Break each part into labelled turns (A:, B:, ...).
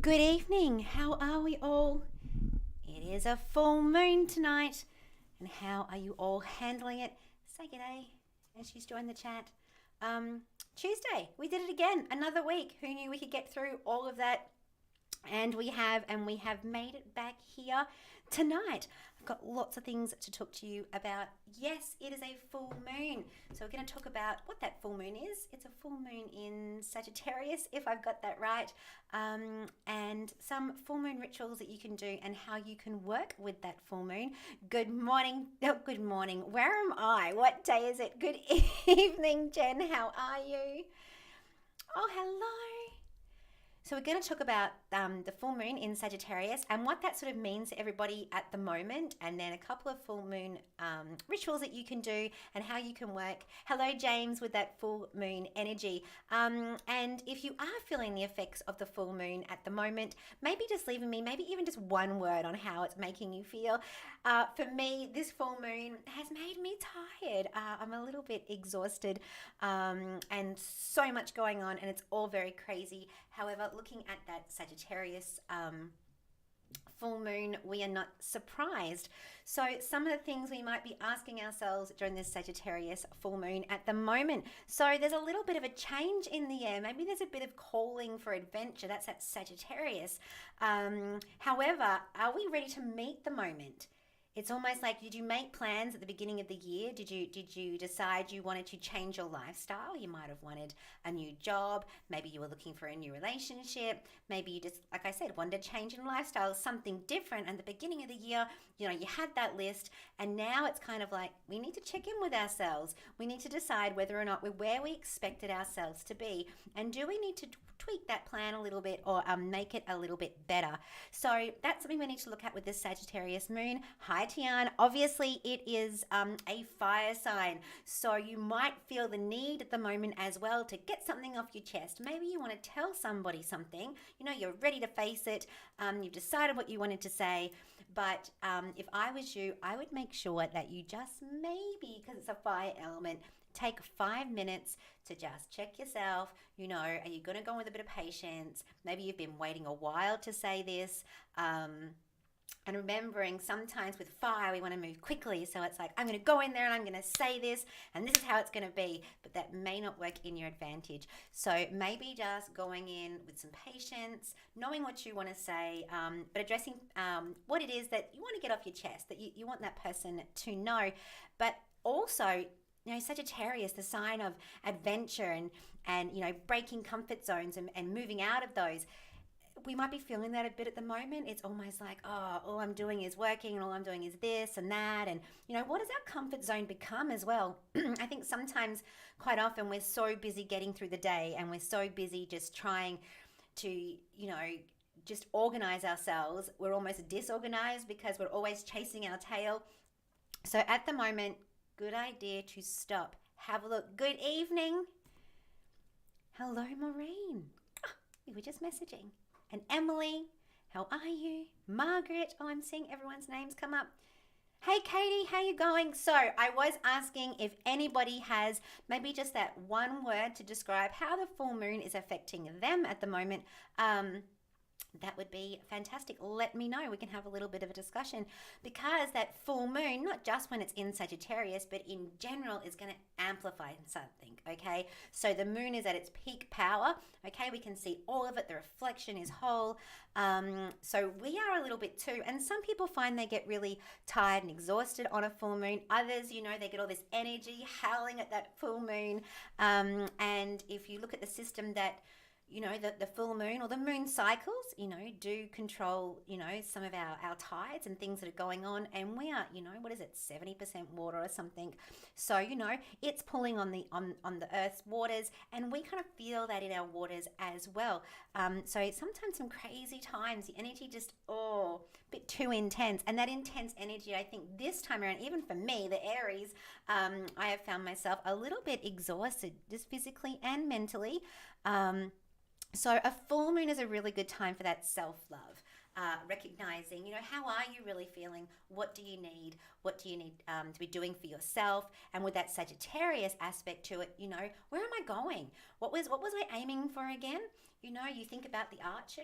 A: Good evening. How are we all? It is a full moon tonight. And how are you all handling it? Say g'day as she's joined the chat. Tuesday, we did it again. Another week. Who knew we could get through all of that? And we have made it back here tonight. I've got lots of things to talk to you about. Yes, it is a full moon. So we're going to talk about what that full moon is. It's a full moon in Sagittarius, if I've got that right. And some full moon rituals that you can do and how you can work with that full moon. Good morning. Oh, good morning. Where am I? What day is it? Good evening, Jen. How are you? Oh, hello. So we're going to talk about the full moon in Sagittarius and what that sort of means to everybody at the moment, and then a couple of full moon rituals that you can do and how you can work. Hello, James, with that full moon energy. And if you are feeling the effects of the full moon at the moment, maybe just leaving me, maybe even just one word on how it's making you feel. For me, this full moon has made me tired. I'm a little bit exhausted and so much going on, and it's all very crazy. However, looking at that Sagittarius full moon, we are not surprised. So some of the things we might be asking ourselves during this Sagittarius full moon at the moment. So there's a little bit of a change in the air. Maybe there's a bit of calling for adventure. That's that Sagittarius. However, are we ready to meet the moment? It's almost like, did you make plans at the beginning of the year? Did you decide you wanted to change your lifestyle? You might have wanted a new job. Maybe you were looking for a new relationship. Maybe you just, like I said, wanted a change in lifestyle, something different. And at the beginning of the year, you had that list. And now it's kind of like, we need to check in with ourselves. We need to decide whether or not we're where we expected ourselves to be. And do we need to tweak that plan a little bit or make it a little bit better? So that's something we need to look at with this Sagittarius moon. Hi, Tian. Obviously, it is a fire sign. So you might feel the need at the moment as well to get something off your chest. Maybe you want to tell somebody something. You're ready to face it. You've decided what you wanted to say. But if I was you, I would make sure that you just maybe, because it's a fire element, take 5 minutes to just check yourself. Are you going to go with a bit of patience? Maybe you've been waiting a while to say this. And remembering sometimes with fire, we want to move quickly. So it's like, I'm going to go in there and I'm going to say this, and this is how it's going to be. But that may not work in your advantage. So maybe just going in with some patience, knowing what you want to say, but addressing what it is that you want to get off your chest, that you want that person to know. But also, Sagittarius, the sign of adventure and breaking comfort zones and moving out of those. We might be feeling that a bit at the moment. It's almost like, all I'm doing is working and all I'm doing is this and that. And, what does our comfort zone become as well? I think sometimes, quite often, we're so busy getting through the day and we're so busy just trying to, just organize ourselves. We're almost disorganized because we're always chasing our tail. So at the moment, good idea to stop. Have a look. Good evening. Hello, Maureen. We were just messaging. And Emily, how are you? Margaret, I'm seeing everyone's names come up. Hey, Katie, how you going? So I was asking if anybody has maybe just that one word to describe how the full moon is affecting them at the moment. That would be fantastic. Let me know. We can have a little bit of a discussion, because that full moon, not just when it's in Sagittarius, but in general, is going to amplify something, okay? So the moon is at its peak power, okay? We can see all of it. The reflection is whole. So we are a little bit too. And some people find they get really tired and exhausted on a full moon. Others, they get all this energy howling at that full moon. And if you look at the system that the full moon or the moon cycles, do control, some of our tides and things that are going on. And we are, what is it, 70% water or something. So, it's pulling on the Earth's waters, and we kind of feel that in our waters as well. So sometimes some crazy times, the energy just, a bit too intense. And that intense energy, I think this time around, even for me, the Aries, I have found myself a little bit exhausted, just physically and mentally. So a full moon is a really good time for that self-love. recognizing, how are you really feeling? What do you need? What do you need to be doing for yourself? And with that Sagittarius aspect to it, where am I going? What was I aiming for again? You think about the archer,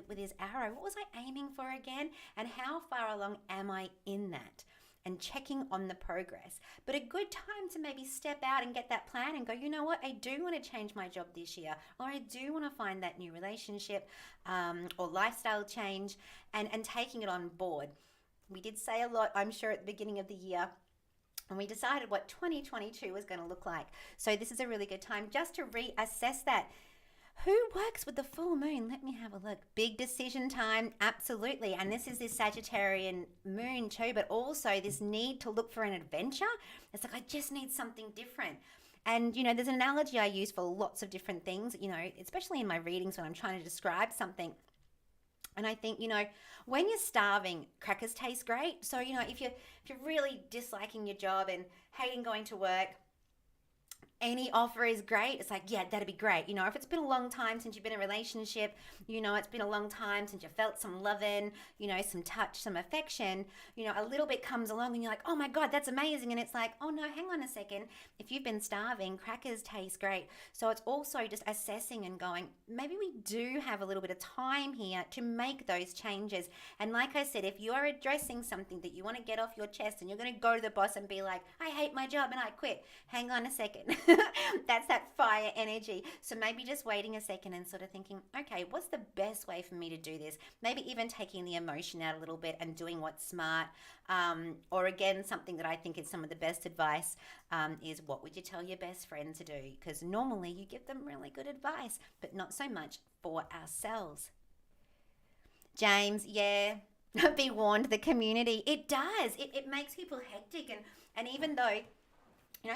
A: with his arrow. What was I aiming for again? And how far along am I in that? And checking on the progress. But a good time to maybe step out and get that plan and go, you know what, I do want to change my job this year, or I do want to find that new relationship or lifestyle change, and taking it on board. We did say a lot, I'm sure, at the beginning of the year, and we decided what 2022 was going to look like. So this is a really good time just to reassess that. Who works with the full moon? Let me have a look. Big decision time, absolutely. And this is this Sagittarian moon too, but also this need to look for an adventure. It's like, I just need something different. And, there's an analogy I use for lots of different things, especially in my readings when I'm trying to describe something. And I think, when you're starving, crackers taste great. So, if you're really disliking your job and hating going to work, any offer is great. It's like, yeah, that'd be great. If it's been a long time since you've been in a relationship, it's been a long time since you felt some loving, some touch, some affection, a little bit comes along and you're like, oh my God, that's amazing. And it's like, oh no, hang on a second. If you've been starving, crackers taste great. So it's also just assessing and going, maybe we do have a little bit of time here to make those changes. And like I said, if you are addressing something that you want to get off your chest and you're going to go to the boss and be like, I hate my job and I quit. Hang on a second. That's that fire energy. So maybe just waiting a second and sort of thinking, okay, what's the best way for me to do this? Maybe even taking the emotion out a little bit and doing what's smart. Or again, something that I think is some of the best advice is, what would you tell your best friend to do? Because normally you give them really good advice, but not so much for ourselves. James, yeah, be warned, the community. It does. It makes people hectic. And even though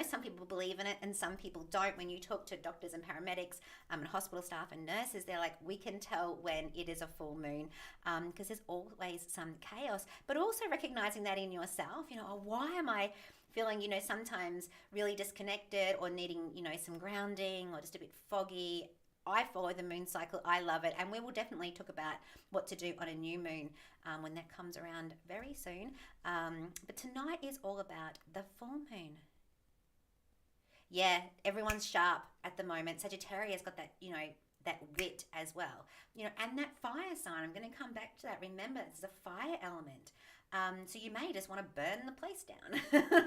A: some people believe in it and some people don't. When you talk to doctors and paramedics and hospital staff and nurses, they're like, we can tell when it is a full moon because there's always some chaos. But also recognizing that in yourself, why am I feeling, sometimes really disconnected or needing, some grounding or just a bit foggy? I follow the moon cycle. I love it. And we will definitely talk about what to do on a new moon when that comes around very soon. But tonight is all about the full moon. Yeah, everyone's sharp at the moment. Sagittarius got that, that wit as well. And that fire sign, I'm going to come back to that. Remember, it's a fire element. So you may just want to burn the place down.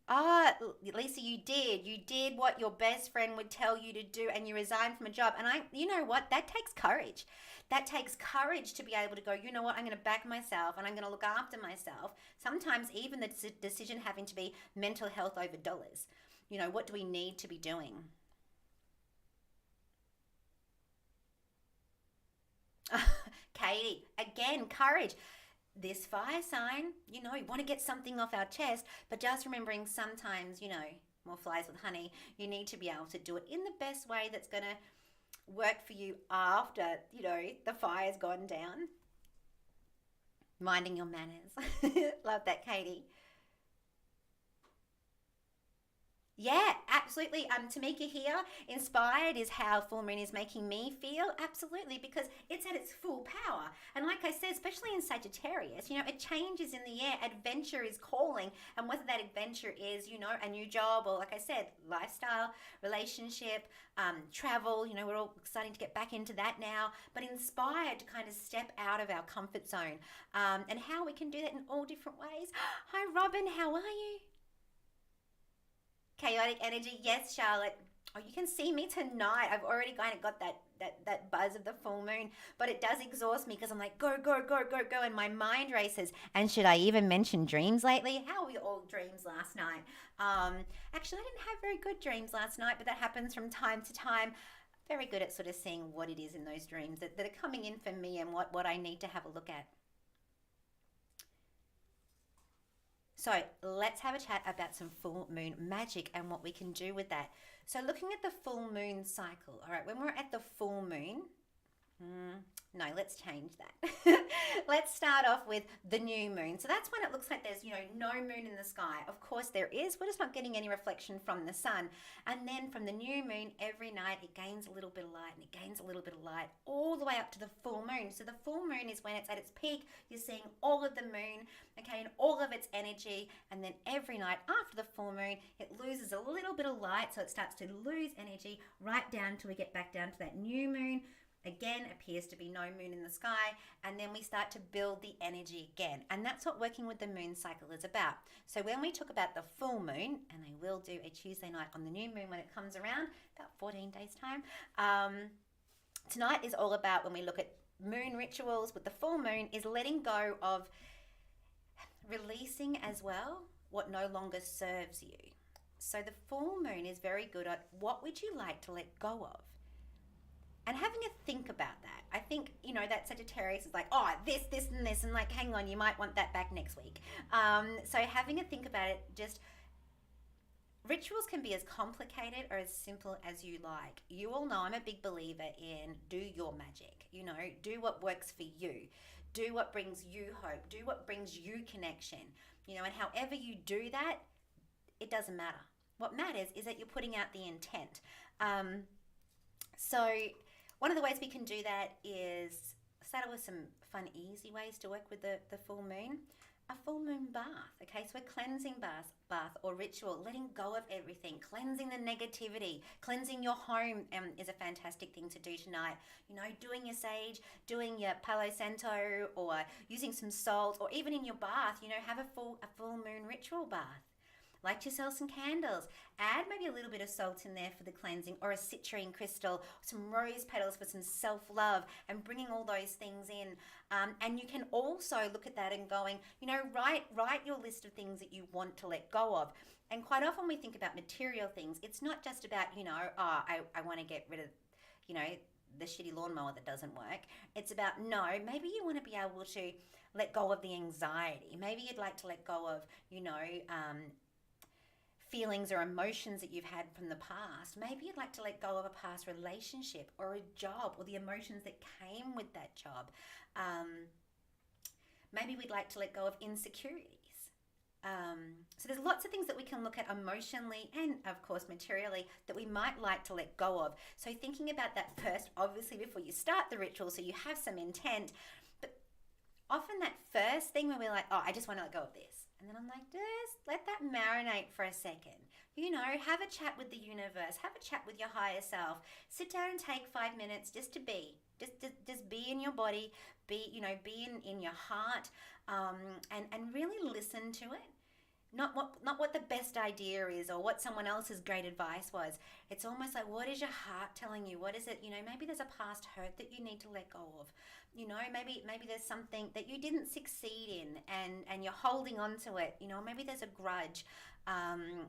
A: Ah, Lisa, you did. You did what your best friend would tell you to do, and you resigned from a job. And you know what? That takes courage. That takes courage to be able to go, you know what? I'm going to back myself and I'm going to look after myself. Sometimes even the decision having to be mental health over dollars. What do we need to be doing? Katie, again, courage. This fire sign, we want to get something off our chest, but just remembering sometimes, more flies with honey, you need to be able to do it in the best way that's going to work for you after, the fire's gone down. Minding your manners. Love that, Katie. Yeah, absolutely. Tamika here, inspired is how full moon is making me feel. Absolutely, because it's at its full power. And like I said, especially in Sagittarius, it changes in the air. Adventure is calling. And whether that adventure is, a new job or, like I said, lifestyle, relationship, travel, we're all starting to get back into that now, but inspired to kind of step out of our comfort zone. And how we can do that in all different ways. Hi, Robin, how are you? Chaotic energy, yes, Charlotte. Oh, you can see me tonight. I've already kind of got that buzz of the full moon, but it does exhaust me because I'm like, go, go, go, go, go, and my mind races. And should I even mention dreams lately? How were all dreams last night? Actually, I didn't have very good dreams last night, but that happens from time to time. Very good at sort of seeing what it is in those dreams that are coming in for me and what I need to have a look at. So let's have a chat about some full moon magic and what we can do with that. So looking at the full moon cycle, all right, when we're at the full moon, No, let's change that. Let's start off with the new moon. So that's when it looks like there's, no moon in the sky. Of course there is. We're just not getting any reflection from the sun. And then from the new moon, every night it gains a little bit of light and it gains a little bit of light all the way up to the full moon. So the full moon is when it's at its peak. You're seeing all of the moon, okay, and all of its energy. And then every night after the full moon, it loses a little bit of light. So it starts to lose energy right down till we get back down to that new moon. Again, appears to be no moon in the sky, and then we start to build the energy again. And that's what working with the moon cycle is about. So when we talk about the full moon, and I will do a Tuesday night on the new moon when it comes around, about 14 days time, tonight is all about, when we look at moon rituals with the full moon, is letting go of releasing as well what no longer serves you. So the full moon is very good at what would you like to let go of? And having a think about that. I think, that Sagittarius is like, oh, this, and this, and like, hang on, you might want that back next week. So having a think about it, just rituals can be as complicated or as simple as you like. You all know I'm a big believer in do your magic, do what works for you. Do what brings you hope. Do what brings you connection. And however you do that, it doesn't matter. What matters is that you're putting out the intent. So one of the ways we can do that is start with some fun, easy ways to work with the full moon. A full moon bath, okay? So a cleansing bath or ritual, letting go of everything, cleansing the negativity, cleansing your home is a fantastic thing to do tonight. Doing your sage, doing your Palo Santo, or using some salt, or even in your bath, have a full moon ritual bath. Light yourself some candles. Add maybe a little bit of salt in there for the cleansing, or a citrine crystal, some rose petals for some self-love, and bringing all those things in. And you can also look at that and going, write your list of things that you want to let go of. And quite often we think about material things. It's not just about, I want to get rid of, the shitty lawnmower that doesn't work. It's about, no, maybe you want to be able to let go of the anxiety. Maybe you'd like to let go of, feelings or emotions that you've had from the past. Maybe you'd like to let go of a past relationship or a job or the emotions that came with that job. Maybe we'd like to let go of insecurities. So there's lots of things that we can look at emotionally and, of course, materially that we might like to let go of. So thinking about that first, obviously, before you start the ritual, so you have some intent. But often that first thing when we're like, oh, I just want to let go of this. And then I'm like, just let that marinate for a second. Have a chat with the universe. Have a chat with your higher self. Sit down and take 5 minutes just to be. Just be in your body. Be in your heart. And really listen to it. Not what the best idea is or what someone else's great advice was. It's almost like, what is your heart telling you? What is it? Maybe there's a past hurt that you need to let go of. Maybe there's something that you didn't succeed in and you're holding on to it. Maybe there's a grudge.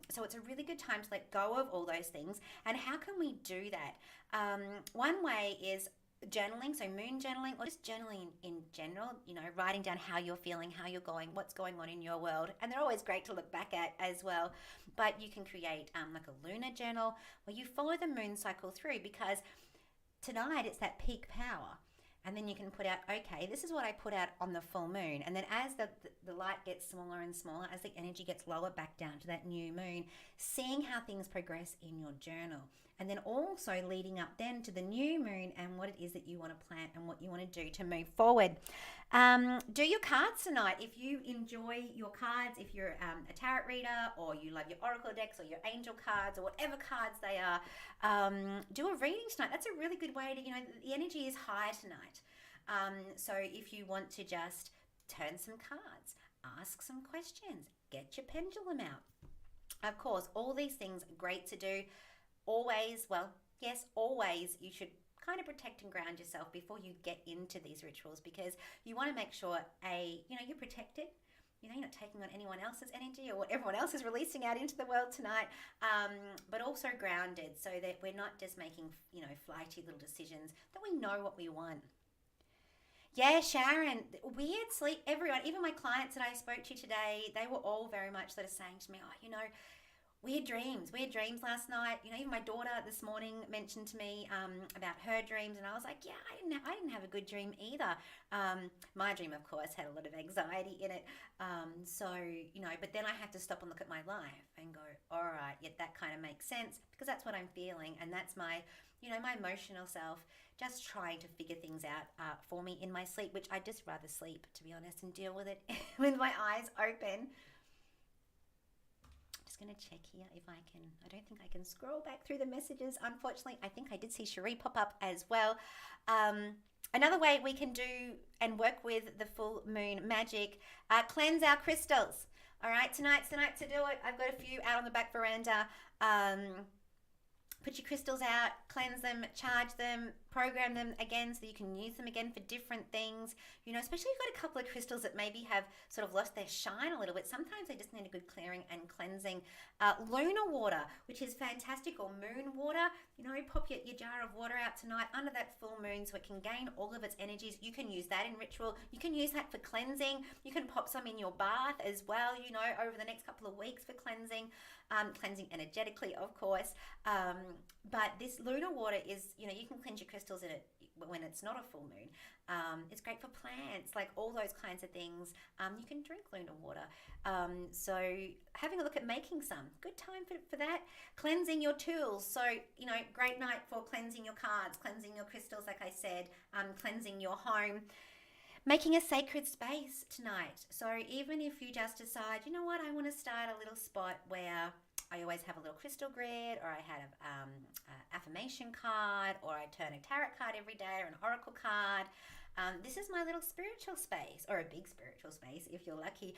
A: So it's a really good time to let go of all those things. And how can we do that? One way is journaling, so moon journaling, or just journaling in general, writing down how you're feeling, how you're going, what's going on in your world. And they're always great to look back at as well. But you can create like a lunar journal where you follow the moon cycle through, because tonight it's that peak power. And then you can put out, okay, this is what I put out on the full moon. And then as the light gets smaller and smaller, as the energy gets lower back down to that new moon, seeing how things progress in your journal. And then also leading up then to the new moon and what it is that you want to plant and what you want to do to move forward. Do your cards tonight. If you enjoy your cards, if you're a tarot reader or you love your oracle decks or your angel cards or whatever cards they are, do a reading tonight. That's a really good way to, the energy is high tonight. So if you want to just turn some cards, ask some questions, get your pendulum out. Of course, all these things are great to do. Always you should kind of protect and ground yourself before you get into these rituals, because you want to make sure you're protected. You're not taking on anyone else's energy or what everyone else is releasing out into the world tonight, but also grounded, so that we're not just making flighty little decisions, that we know what we want. Yeah, Sharon, weird sleep, everyone, even my clients that I spoke to today, they were all very much sort of saying to me, weird dreams last night. You know, even my daughter this morning mentioned to me about her dreams, and I was like, yeah, I didn't have a good dream either. My dream, of course, had a lot of anxiety in it. So, you know, but then I had to stop and look at my life and go, all right, yeah, that kind of makes sense, because that's what I'm feeling, and that's my, you know, my emotional self just trying to figure things out for me in my sleep, which I'd just rather sleep, to be honest, and deal with it with my eyes open. Just going to check here if I can. I don't think I can scroll back through the messages, unfortunately. I think I did see Cherie pop up as well. Another way we can do and work with the full moon magic, cleanse our crystals. All right, tonight's the night to do it. I've got a few out on the back veranda. Put your crystals out, cleanse them, charge them, program them again so you can use them again for different things. You know, especially if you've got a couple of crystals that maybe have sort of lost their shine a little bit. Sometimes they just need a good clearing and cleansing. Lunar water, which is fantastic, or moon water. You know, pop your jar of water out tonight under that full moon so it can gain all of its energies. You can use that in ritual. You can use that for cleansing. You can pop some in your bath as well, you know, over the next couple of weeks for cleansing. Cleansing energetically, of course. But this lunar water is, you know, you can cleanse your crystals in it when it's not a full moon. It's great for plants, like all those kinds of things. You can drink lunar water. So having a look at making some. Good time for that. Cleansing your tools. So, you know, great night for cleansing your cards, cleansing your crystals, like I said, cleansing your home. Making a sacred space tonight. So even if you just decide, you know what, I want to start a little spot where I always have a little crystal grid, or I had an affirmation card, or I turn a tarot card every day, or an oracle card. This is my little spiritual space, or a big spiritual space if you're lucky,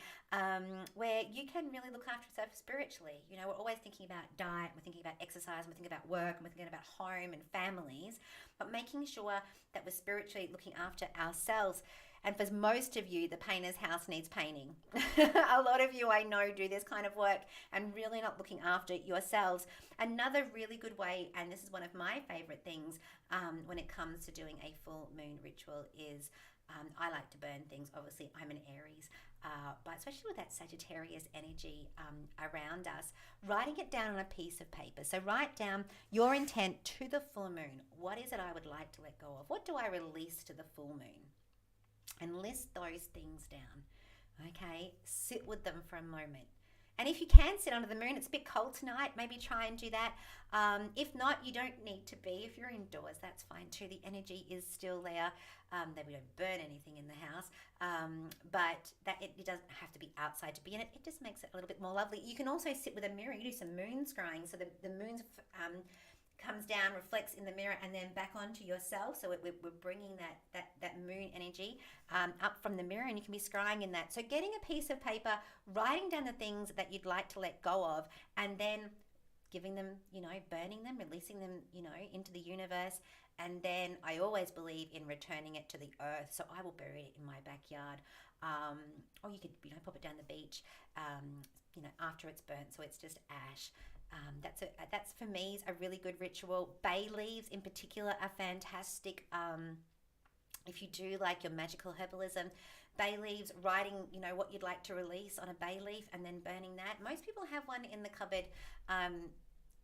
A: where you can really look after yourself spiritually. You know, we're always thinking about diet, we're thinking about exercise, we're thinking about work, and we're thinking about home and families, but making sure that we're spiritually looking after ourselves. And for most of you, the painter's house needs painting. A lot of you I know do this kind of work and really not looking after yourselves. Another really good way, and this is one of my favorite things when it comes to doing a full moon ritual, is I like to burn things. Obviously, I'm an Aries, but especially with that Sagittarius energy around us, writing it down on a piece of paper. So write down your intent to the full moon. What is it I would like to let go of? What do I release to the full moon? And list those things down. Okay, sit with them for a moment. And if you can sit under the moon, it's a bit cold tonight, maybe try and do that. If not, you don't need to be. If you're indoors, that's fine too. The energy is still there. That we don't burn anything in the house, but that it doesn't have to be outside to be in it. It just makes it a little bit more lovely. You can also sit with a mirror. You do some moon scrying, so the moon's comes down, reflects in the mirror, and then back onto yourself. So we're bringing that moon energy up from the mirror, and you can be scrying in that. So getting a piece of paper, writing down the things that you'd like to let go of, and then giving them, you know, burning them, releasing them, you know, into the universe. And then I always believe in returning it to the earth. So I will bury it in my backyard, or you could, you know, pop it down the beach, you know, after it's burnt, so it's just ash. That's for me is a really good ritual. Bay leaves in particular are fantastic. If you do like your magical herbalism, bay leaves, writing, you know, what you'd like to release on a bay leaf and then burning that. Most people have one in the cupboard.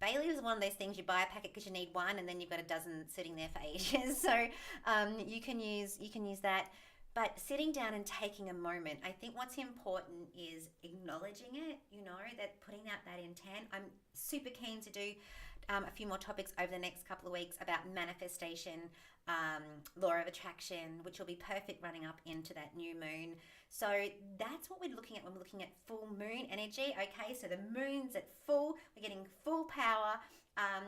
A: Bay leaves is one of those things you buy a packet because you need one, and then you've got a dozen sitting there for ages. So you can use that. But sitting down and taking a moment, I think what's important is acknowledging it, you know, that putting out that intent. I'm super keen to do a few more topics over the next couple of weeks about manifestation, law of attraction, which will be perfect running up into that new moon. So that's what we're looking at when we're looking at full moon energy. Okay, so the moon's at full, we're getting full power.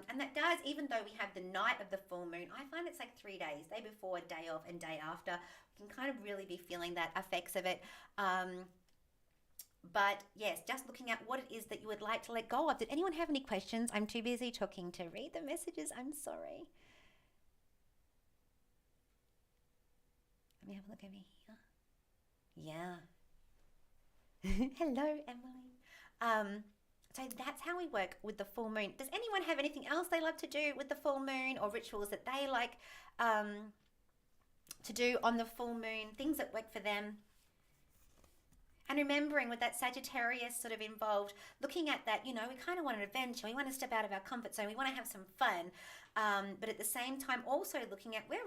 A: And that does, even though we have the night of the full moon, I find it's like 3 days, day before, day of, and day after. We can kind of really be feeling that effects of it. But yes, just looking at what it is that you would like to let go of. Did anyone have any questions? I'm too busy talking to read the messages. I'm sorry. Let me have a look over here. Yeah. Hello, Emily. So that's how we work with the full moon. Does anyone have anything else they love to do with the full moon, or rituals that they like to do on the full moon, things that work for them? And remembering with that Sagittarius sort of involved, looking at that, we kind of want an adventure. We want to step out of our comfort zone. We want to have some fun. But at the same time, also looking at where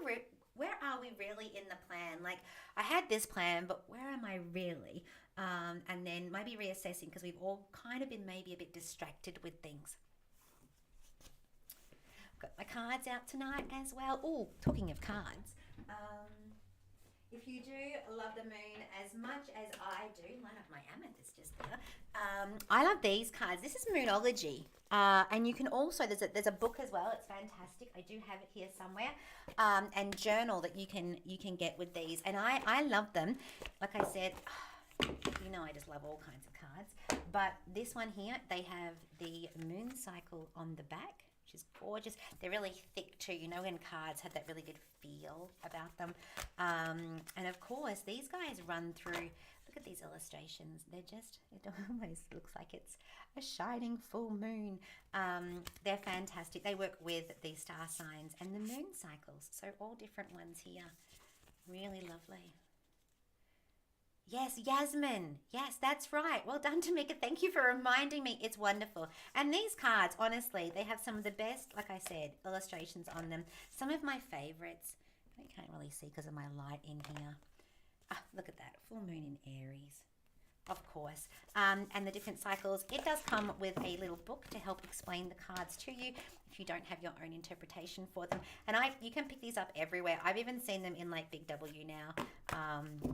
A: are we really in the plan? Like, I had this plan, but where am I really? And then maybe reassessing, because we've all kind of been maybe a bit distracted with things. Got my cards out tonight as well. Oh, talking of cards. If you do love the moon as much as I do, line up my amethyst just there. I love these cards. This is Moonology. And you can also, there's a book as well. It's fantastic. I do have it here somewhere. And journal that you can get with these. And I love them. Like I said, I just love all kinds of cards. But this one here, they have the moon cycle on the back, which is gorgeous. They're really thick too, when cards have that really good feel about them. And of course, these guys run through, look at these illustrations. It almost looks like it's a shining full moon. They're fantastic. They work with the star signs and the moon cycles. So all different ones here. Really lovely. Yes, Yasmin. Yes, that's right. Well done, Tamika. Thank you for reminding me. It's wonderful. And these cards, honestly, they have some of the best, like I said, illustrations on them. Some of my favorites. I can't really see because of my light in here. Look at that. Full moon in Aries. Of course. And the different cycles. It does come with a little book to help explain the cards to you if you don't have your own interpretation for them. And you can pick these up everywhere. I've even seen them in like Big W now.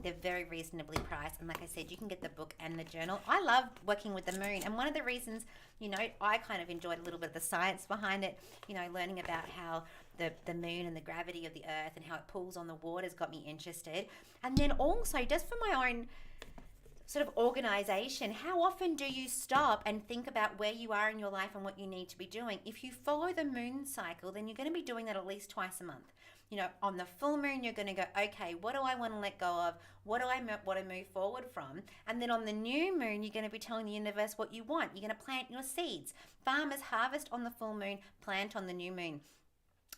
A: They're very reasonably priced. And like I said, you can get the book and the journal. I love working with the moon. And one of the reasons, I kind of enjoyed a little bit of the science behind it, learning about how the moon and the gravity of the earth and how it pulls on the water has got me interested. And then also, just for my own sort of organization, how often do you stop and think about where you are in your life and what you need to be doing? If you follow the moon cycle, then you're going to be doing that at least twice a month. On the full moon, you're going to go, okay, what do I want to let go of? What do I want to move forward from? And then on the new moon, you're going to be telling the universe what you want. You're going to plant your seeds. Farmers harvest on the full moon, plant on the new moon.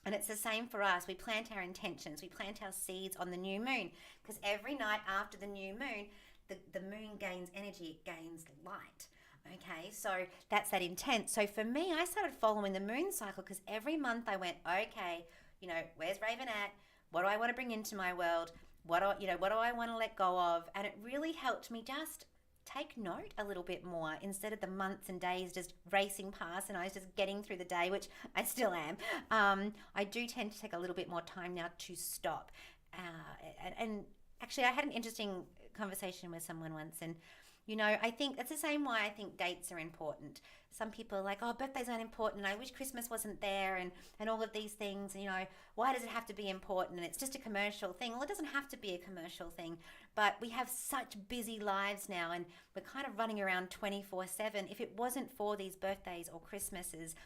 A: And it's the same for us. We plant our intentions. We plant our seeds on the new moon, because every night after the new moon, the moon gains energy, it gains light. Okay, so that's that intent. So for me, I started following the moon cycle because every month I went, okay, where's Raven at? What do I want to bring into my world? What do I want to let go of? And it really helped me just take note a little bit more instead of the months and days just racing past and I was just getting through the day, which I still am. I do tend to take a little bit more time now to stop. And actually, I had an interesting conversation with someone once, and I think that's the same why I think dates are important. Some people are like, oh, birthdays aren't important, I wish Christmas wasn't there, and all of these things, why does it have to be important, and it's just a commercial thing? Well, it doesn't have to be a commercial thing, but we have such busy lives now, and we're kind of running around 24/7. If it wasn't for these birthdays or Christmases,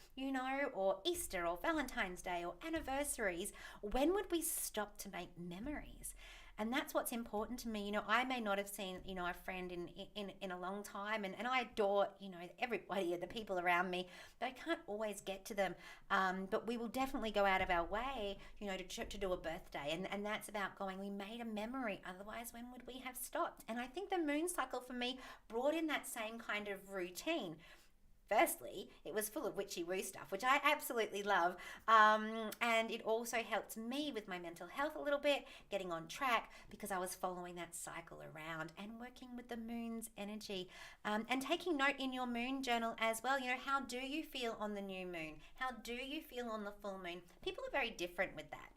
A: or Easter or Valentine's Day or anniversaries, when would we stop to make memories? And that's what's important to me. I may not have seen, a friend in a long time, and I adore, everybody, the people around me, but I can't always get to them. But we will definitely go out of our way, to do a birthday. And that's about going, we made a memory. Otherwise, when would we have stopped? And I think the moon cycle for me brought in that same kind of routine. Firstly, it was full of witchy-woo stuff, which I absolutely love. And it also helped me with my mental health a little bit, getting on track, because I was following that cycle around and working with the moon's energy. And taking note in your moon journal as well. How do you feel on the new moon? How do you feel on the full moon? People are very different with that.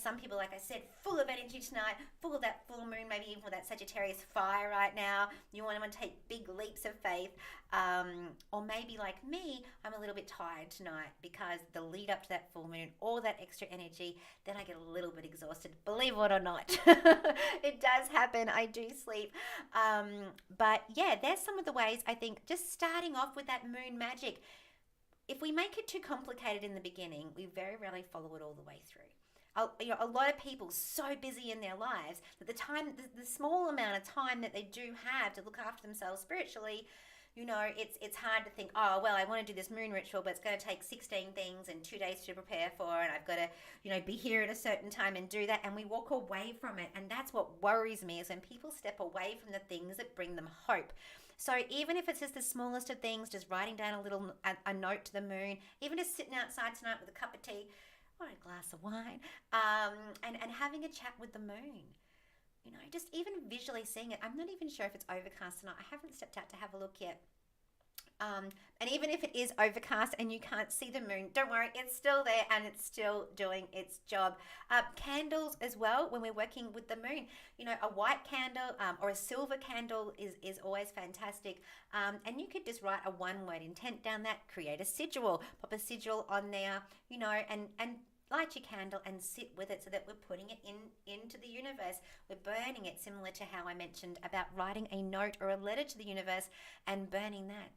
A: Some people, like I said, full of energy tonight, full of that full moon, maybe even with that Sagittarius fire right now. You want to take big leaps of faith. Or maybe like me, I'm a little bit tired tonight because the lead up to that full moon, all that extra energy, then I get a little bit exhausted. Believe it or not, it does happen. I do sleep. But yeah, there's some of the ways I think just starting off with that moon magic. If we make it too complicated in the beginning, we very rarely follow it all the way through. A lot of people so busy in their lives that the small amount of time that they do have to look after themselves spiritually, it's hard to think, oh, well, I want to do this moon ritual, but it's going to take 16 things and 2 days to prepare for, and I've got to, be here at a certain time and do that, and we walk away from it. And that's what worries me, is when people step away from the things that bring them hope. So even if it's just the smallest of things, just writing down a note to the moon, even just sitting outside tonight with a cup of tea or a glass of wine, and having a chat with the moon. Just even visually seeing it. I'm not even sure if it's overcast tonight. I haven't stepped out to have a look yet. And even if it is overcast and you can't see the moon, don't worry, it's still there and it's still doing its job. Candles as well, when we're working with the moon, a white candle or a silver candle is always fantastic. And you could just write a one-word intent down that, create a sigil, pop a sigil on there, and light your candle and sit with it, so that we're putting it into the universe. We're burning it, similar to how I mentioned about writing a note or a letter to the universe and burning that.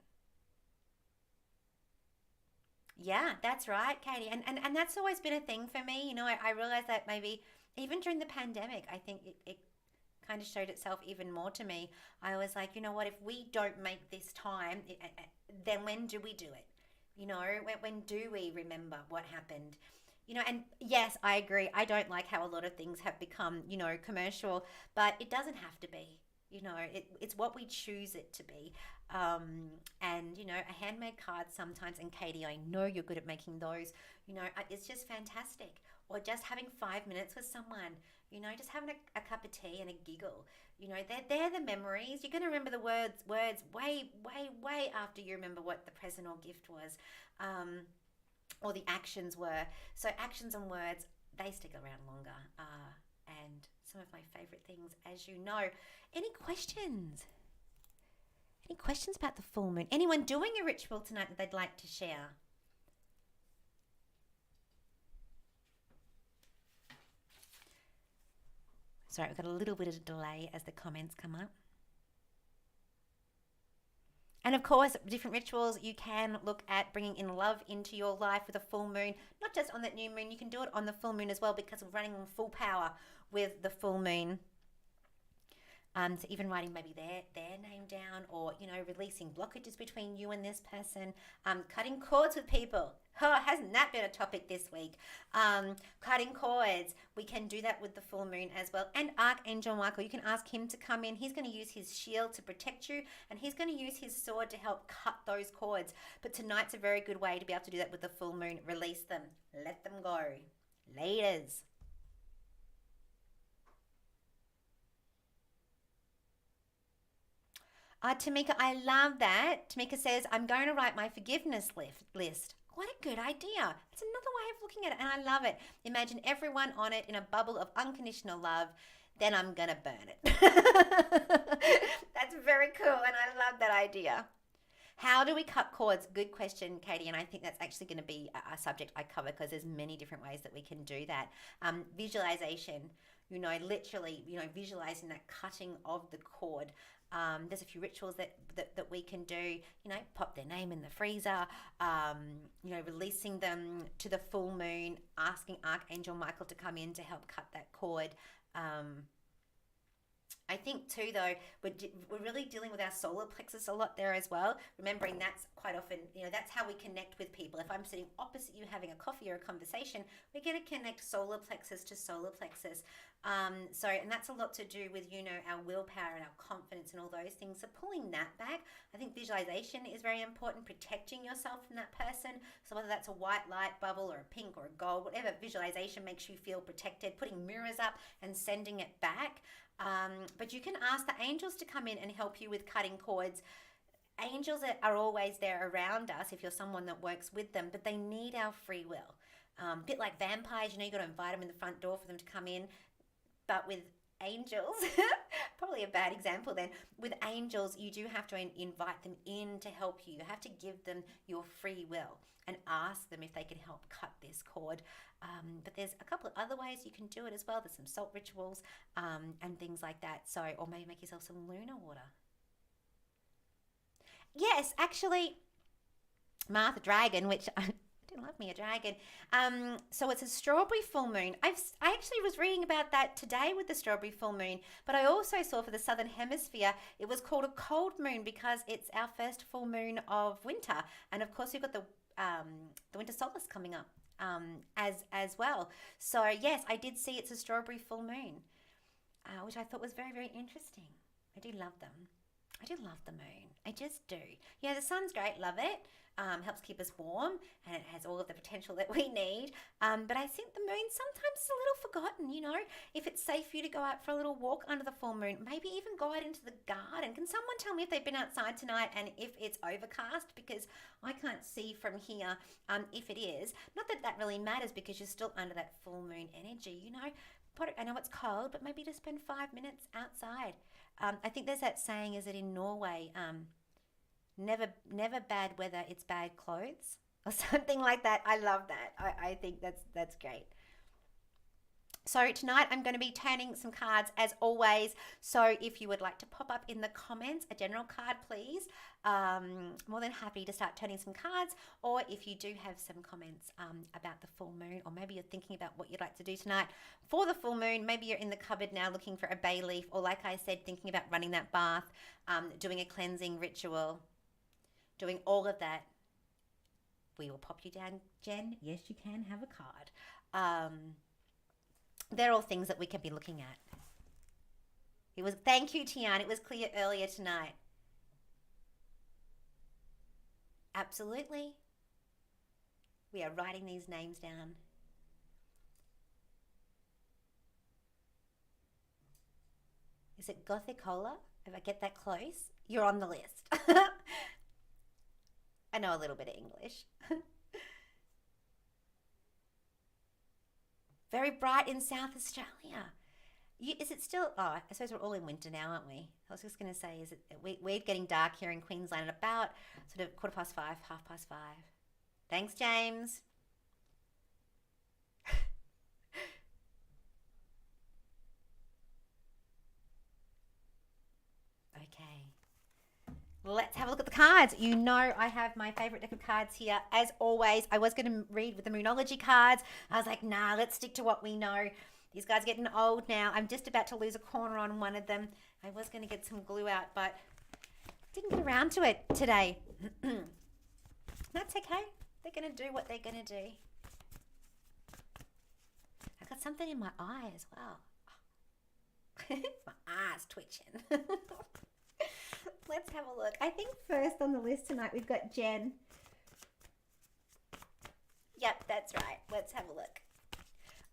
A: Yeah, that's right, Katie. And that's always been a thing for me. I realized that maybe even during the pandemic, I think it kind of showed itself even more to me. I was like, what, if we don't make this time, then when do we do it? When do we remember what happened? And yes, I agree. I don't like how a lot of things have become, commercial, but it doesn't have to be. It's what we choose it to be. And a handmade card sometimes, and Katie, I know you're good at making those, it's just fantastic. Or just having 5 minutes with someone, just having a cup of tea and a giggle. They're the memories. You're going to remember the words way, way, way after you remember what the present or gift was, or the actions were. So actions and words, they stick around longer. And some of my favorite things, as you know. Any questions? Any questions about the full moon? Anyone doing a ritual tonight that they'd like to share? Sorry, we've got a little bit of a delay as the comments come up. And of course, different rituals, you can look at bringing in love into your life with a full moon, not just on that new moon, you can do it on the full moon as well, because we're running on full power with the full moon. So even writing maybe their name down, or, releasing blockages between you and this person, cutting cords with people. Oh, hasn't that been a topic this week? Cutting cords. We can do that with the full moon as well. And Archangel Michael, you can ask him to come in. He's going to use his shield to protect you, and he's going to use his sword to help cut those cords. But tonight's a very good way to be able to do that with the full moon. Release them. Let them go. Laters. Tamika, I love that. Tamika says, I'm going to write my forgiveness list. What a good idea. It's another way of looking at it, and I love it. Imagine everyone on it in a bubble of unconditional love. Then I'm going to burn it. That's very cool, and I love that idea. How do we cut cords? Good question, Katie, and I think that's actually going to be a subject I cover, because there's many different ways that we can do that. Visualization, literally, visualizing that cutting of the cord. There's a few rituals that we can do, pop their name in the freezer, releasing them to the full moon, asking Archangel Michael to come in to help cut that cord. I think too, though, we're really dealing with our solar plexus a lot there as well. Remembering that's quite often, that's how we connect with people. If I'm sitting opposite you having a coffee or a conversation, we're going to connect solar plexus to solar plexus. And that's a lot to do with, our willpower and our confidence and all those things. So pulling that back, I think visualization is very important, protecting yourself from that person. So whether that's a white light bubble or a pink or a gold, whatever visualization makes you feel protected, putting mirrors up and sending it back. But you can ask the angels to come in and help you with cutting cords. Angels are always there around us if you're someone that works with them, but they need our free will. A bit like vampires, you got to invite them in the front door for them to come in. But with angels, probably a bad example then, with angels, you do have to invite them in to help you. You have to give them your free will and ask them if they can help cut this cord. But there's a couple of other ways you can do it as well. There's some salt rituals and things like that. So, or maybe make yourself some lunar water. Yes, actually, Martha Dragon, which I did love me a dragon. So it's a strawberry full moon. I actually was reading about that today with the strawberry full moon, but I also saw for the southern hemisphere it was called a cold moon because it's our first full moon of winter, and of course we've got the winter solstice coming up as well. So yes, I did see it's a strawberry full moon, which I thought was very, very interesting. I do love them. I do love the moon. I just do. Yeah, the sun's great. Love it. Helps keep us warm, and it has all of the potential that we need. But I think the moon sometimes is a little forgotten, you know. If it's safe for you to go out for a little walk under the full moon, maybe even go out into the garden. Can someone tell me if they've been outside tonight and if it's overcast? Because I can't see from here if it is. Not that that really matters because you're still under that full moon energy, you know. I know it's cold, but maybe just spend 5 minutes outside. I think there's that saying, is it in Norway? Never bad weather, it's bad clothes, or something like that. I love that. I think that's great. So tonight I'm going to be turning some cards as always. So if you would like to pop up in the comments a general card, please. More than happy to start turning some cards. Or if you do have some comments about the full moon, or maybe you're thinking about what you'd like to do tonight for the full moon. Maybe you're in the cupboard now looking for a bay leaf, or like I said, thinking about running that bath, doing a cleansing ritual, doing all of that. We will pop you down, Jen. Yes, you can have a card. They're all things that we can be looking at. Thank you, Tian. It was clear earlier tonight. Absolutely. We are writing these names down. Is it Gothicola? If I get that close, you're on the list. I know a little bit of English. Very bright in South Australia. Is it still? Oh, I suppose we're all in winter now, aren't we? I was just going to say, we're getting dark here in Queensland at about sort of 5:15, 5:30. Thanks, James. Okay. Let's have a look at the cards. You know I have my favourite deck of cards here. As always, I was going to read with the Moonology cards. I was like, nah, let's stick to what we know. These guys are getting old now. I'm just about to lose a corner on one of them. I was going to get some glue out, but didn't get around to it today. That's okay. They're going to do what they're going to do. I've got something in my eye as well. My eye's twitching. Let's have a look. I think first on the list tonight we've got Jen. Yep, that's right. Let's have a look.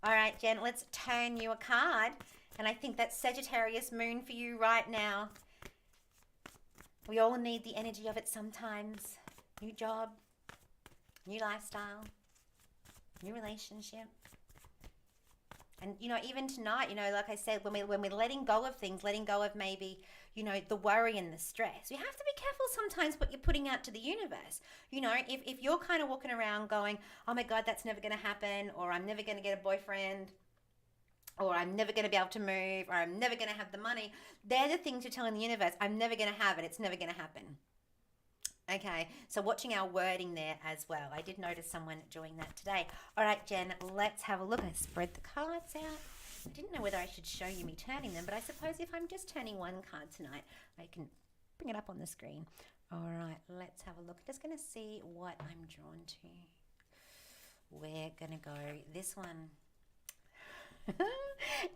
A: All right, Jen, let's turn you a card. And I think that's Sagittarius moon for you right now. We all need the energy of it sometimes. New job, new lifestyle, new relationship. And, you know, even tonight, you know, like I said, when we're letting go of things, letting go of maybe, you know, the worry and the stress, you have to be careful sometimes what you're putting out to the universe. You know, if you're kind of walking around going, oh my God, that's never going to happen, or I'm never going to get a boyfriend, or I'm never going to be able to move, or I'm never going to have the money, they're the things you're telling the universe, I'm never going to have it, it's never going to happen. Okay, so watching our wording there as well. I did notice someone doing that today. All right, Jen, let's have a look. I spread the cards out. I didn't know whether I should show you me turning them, but I suppose if I'm just turning one card tonight, I can bring it up on the screen. All right, let's have a look. Just going to see what I'm drawn to. We're going to go this one.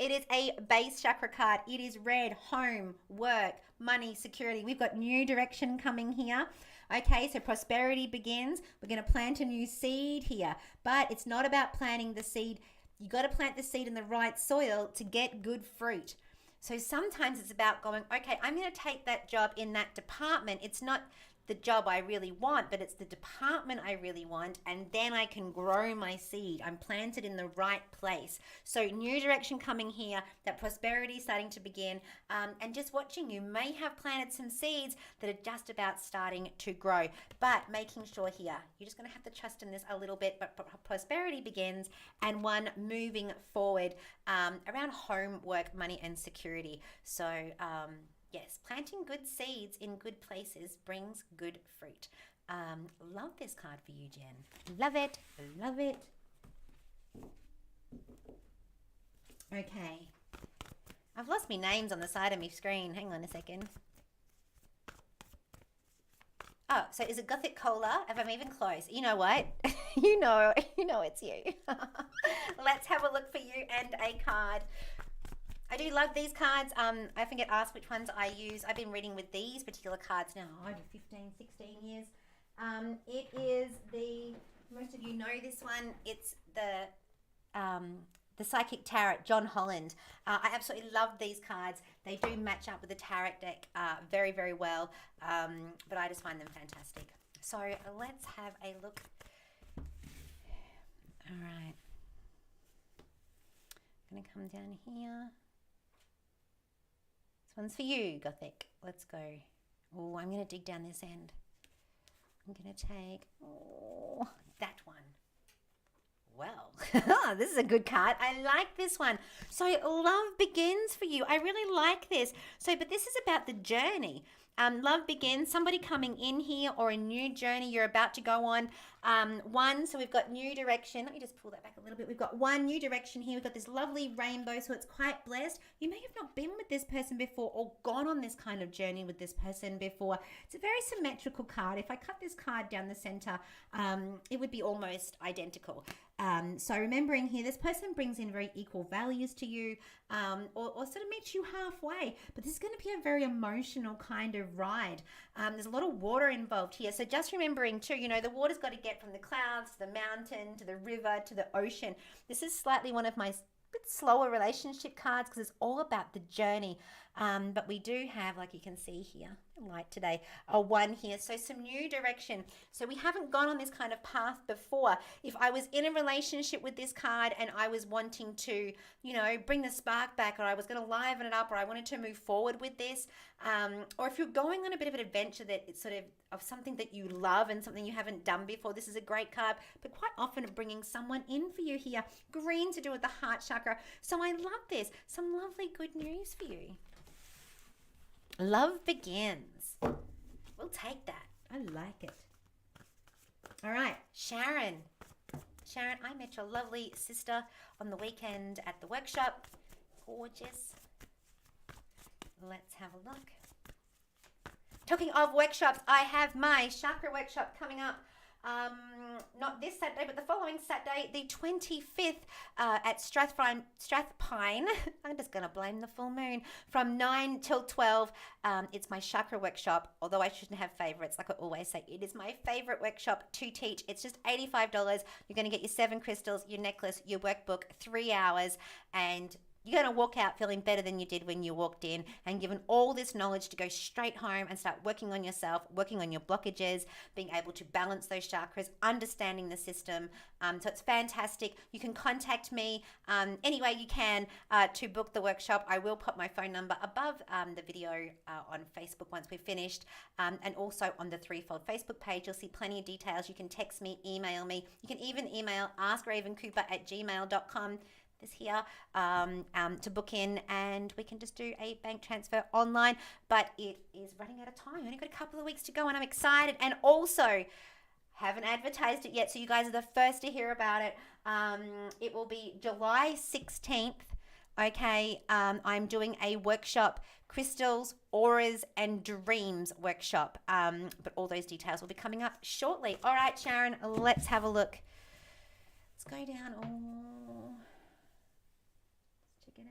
A: It is a base chakra card. It is red, home, work, money, security. We've got new direction coming here. Okay, so prosperity begins. We're going to plant a new seed here, but it's not about planting the seed. You got to plant the seed in the right soil to get good fruit. So sometimes it's about going, okay, I'm going to take that job in that department. It's not the job I really want, but it's the department I really want, and then I can grow my seed. I'm planted in the right place. So new direction coming here, that prosperity starting to begin, and just watching, you may have planted some seeds that are just about starting to grow, but making sure here, you're just going to have to trust in this a little bit, but prosperity begins, and one moving forward around home, work, money, and security. So Yes, planting good seeds in good places brings good fruit. Love this card for you, Jen. Love it. Love it. Okay. I've lost my names on the side of my screen. Hang on a second. Oh, so is it Gothic Cola? If I'm even close. You know what? you know it's you. Let's have a look for you and a card. I do love these cards. I often get asked which ones I use. I've been reading with these particular cards now over 15, 16 years. It is most of you know this one. It's the Psychic Tarot, John Holland. I absolutely love these cards. They do match up with the tarot deck very, very well, but I just find them fantastic. So let's have a look. All right. I'm going to come down here. This one's for you, Gothic. Let's go. Oh, I'm going to dig down this end. I'm going to take that one. Well, this is a good card. I like this one. So love begins for you. I really like this. So, but this is about the journey. Love begins, somebody coming in here or a new journey you're about to go on. So we've got new direction. Let me just pull that back a little bit. We've got one new direction here. We've got this lovely rainbow, so it's quite blessed. You may have not been with this person before or gone on this kind of journey with this person before. It's a very symmetrical card. If I cut this card down the center, it would be almost identical. So remembering here, this person brings in very equal values to you, or sort of meets you halfway. But this is going to be a very emotional kind of ride. There's a lot of water involved here. So just remembering too, the water's got to get from the clouds to the mountain, to the river, to the ocean. This is slightly one of my bit slower relationship cards because it's all about the journey. But we do have, like you can see here, light today, a one here. So some new direction. So we haven't gone on this kind of path before. If I was in a relationship with this card and I was wanting to, bring the spark back, or I was going to liven it up, or I wanted to move forward with this, or if you're going on a bit of an adventure that it's sort of something that you love and something you haven't done before, this is a great card. But quite often bringing someone in for you here. Green to do with the heart chakra. So I love this. Some lovely good news for you. Love begins. We'll take that. I like it. All right, Sharon. Sharon, I met your lovely sister on the weekend at the workshop. Gorgeous. Let's have a look. Talking of workshops, I have my chakra workshop coming up. Not this Saturday, but the following Saturday, the 25th, at Strathpine. I'm just going to blame the full moon. From 9 till 12, it's my chakra workshop. Although I shouldn't have favorites, like I always say, it is my favorite workshop to teach. It's just $85. You're going to get your 7 crystals, your necklace, your workbook, 3 hours, and you're going to walk out feeling better than you did when you walked in, and given all this knowledge to go straight home and start working on yourself, working on your blockages, being able to balance those chakras, understanding the system. So it's fantastic. You can contact me any way you can to book the workshop. I will put my phone number above the video on Facebook once we've finished, and also on the Threefold Facebook page. You'll see plenty of details. You can text me, email me. You can even email askravencooper@gmail.com. This here to book in, and we can just do a bank transfer online. But it is running out of time. Only got a couple of weeks to go, and I'm excited. And also, haven't advertised it yet, so you guys are the first to hear about it. It will be July 16th. Okay, I'm doing a workshop, crystals, auras, and dreams workshop. But all those details will be coming up shortly. All right, Sharon, let's have a look. Let's go down. Check it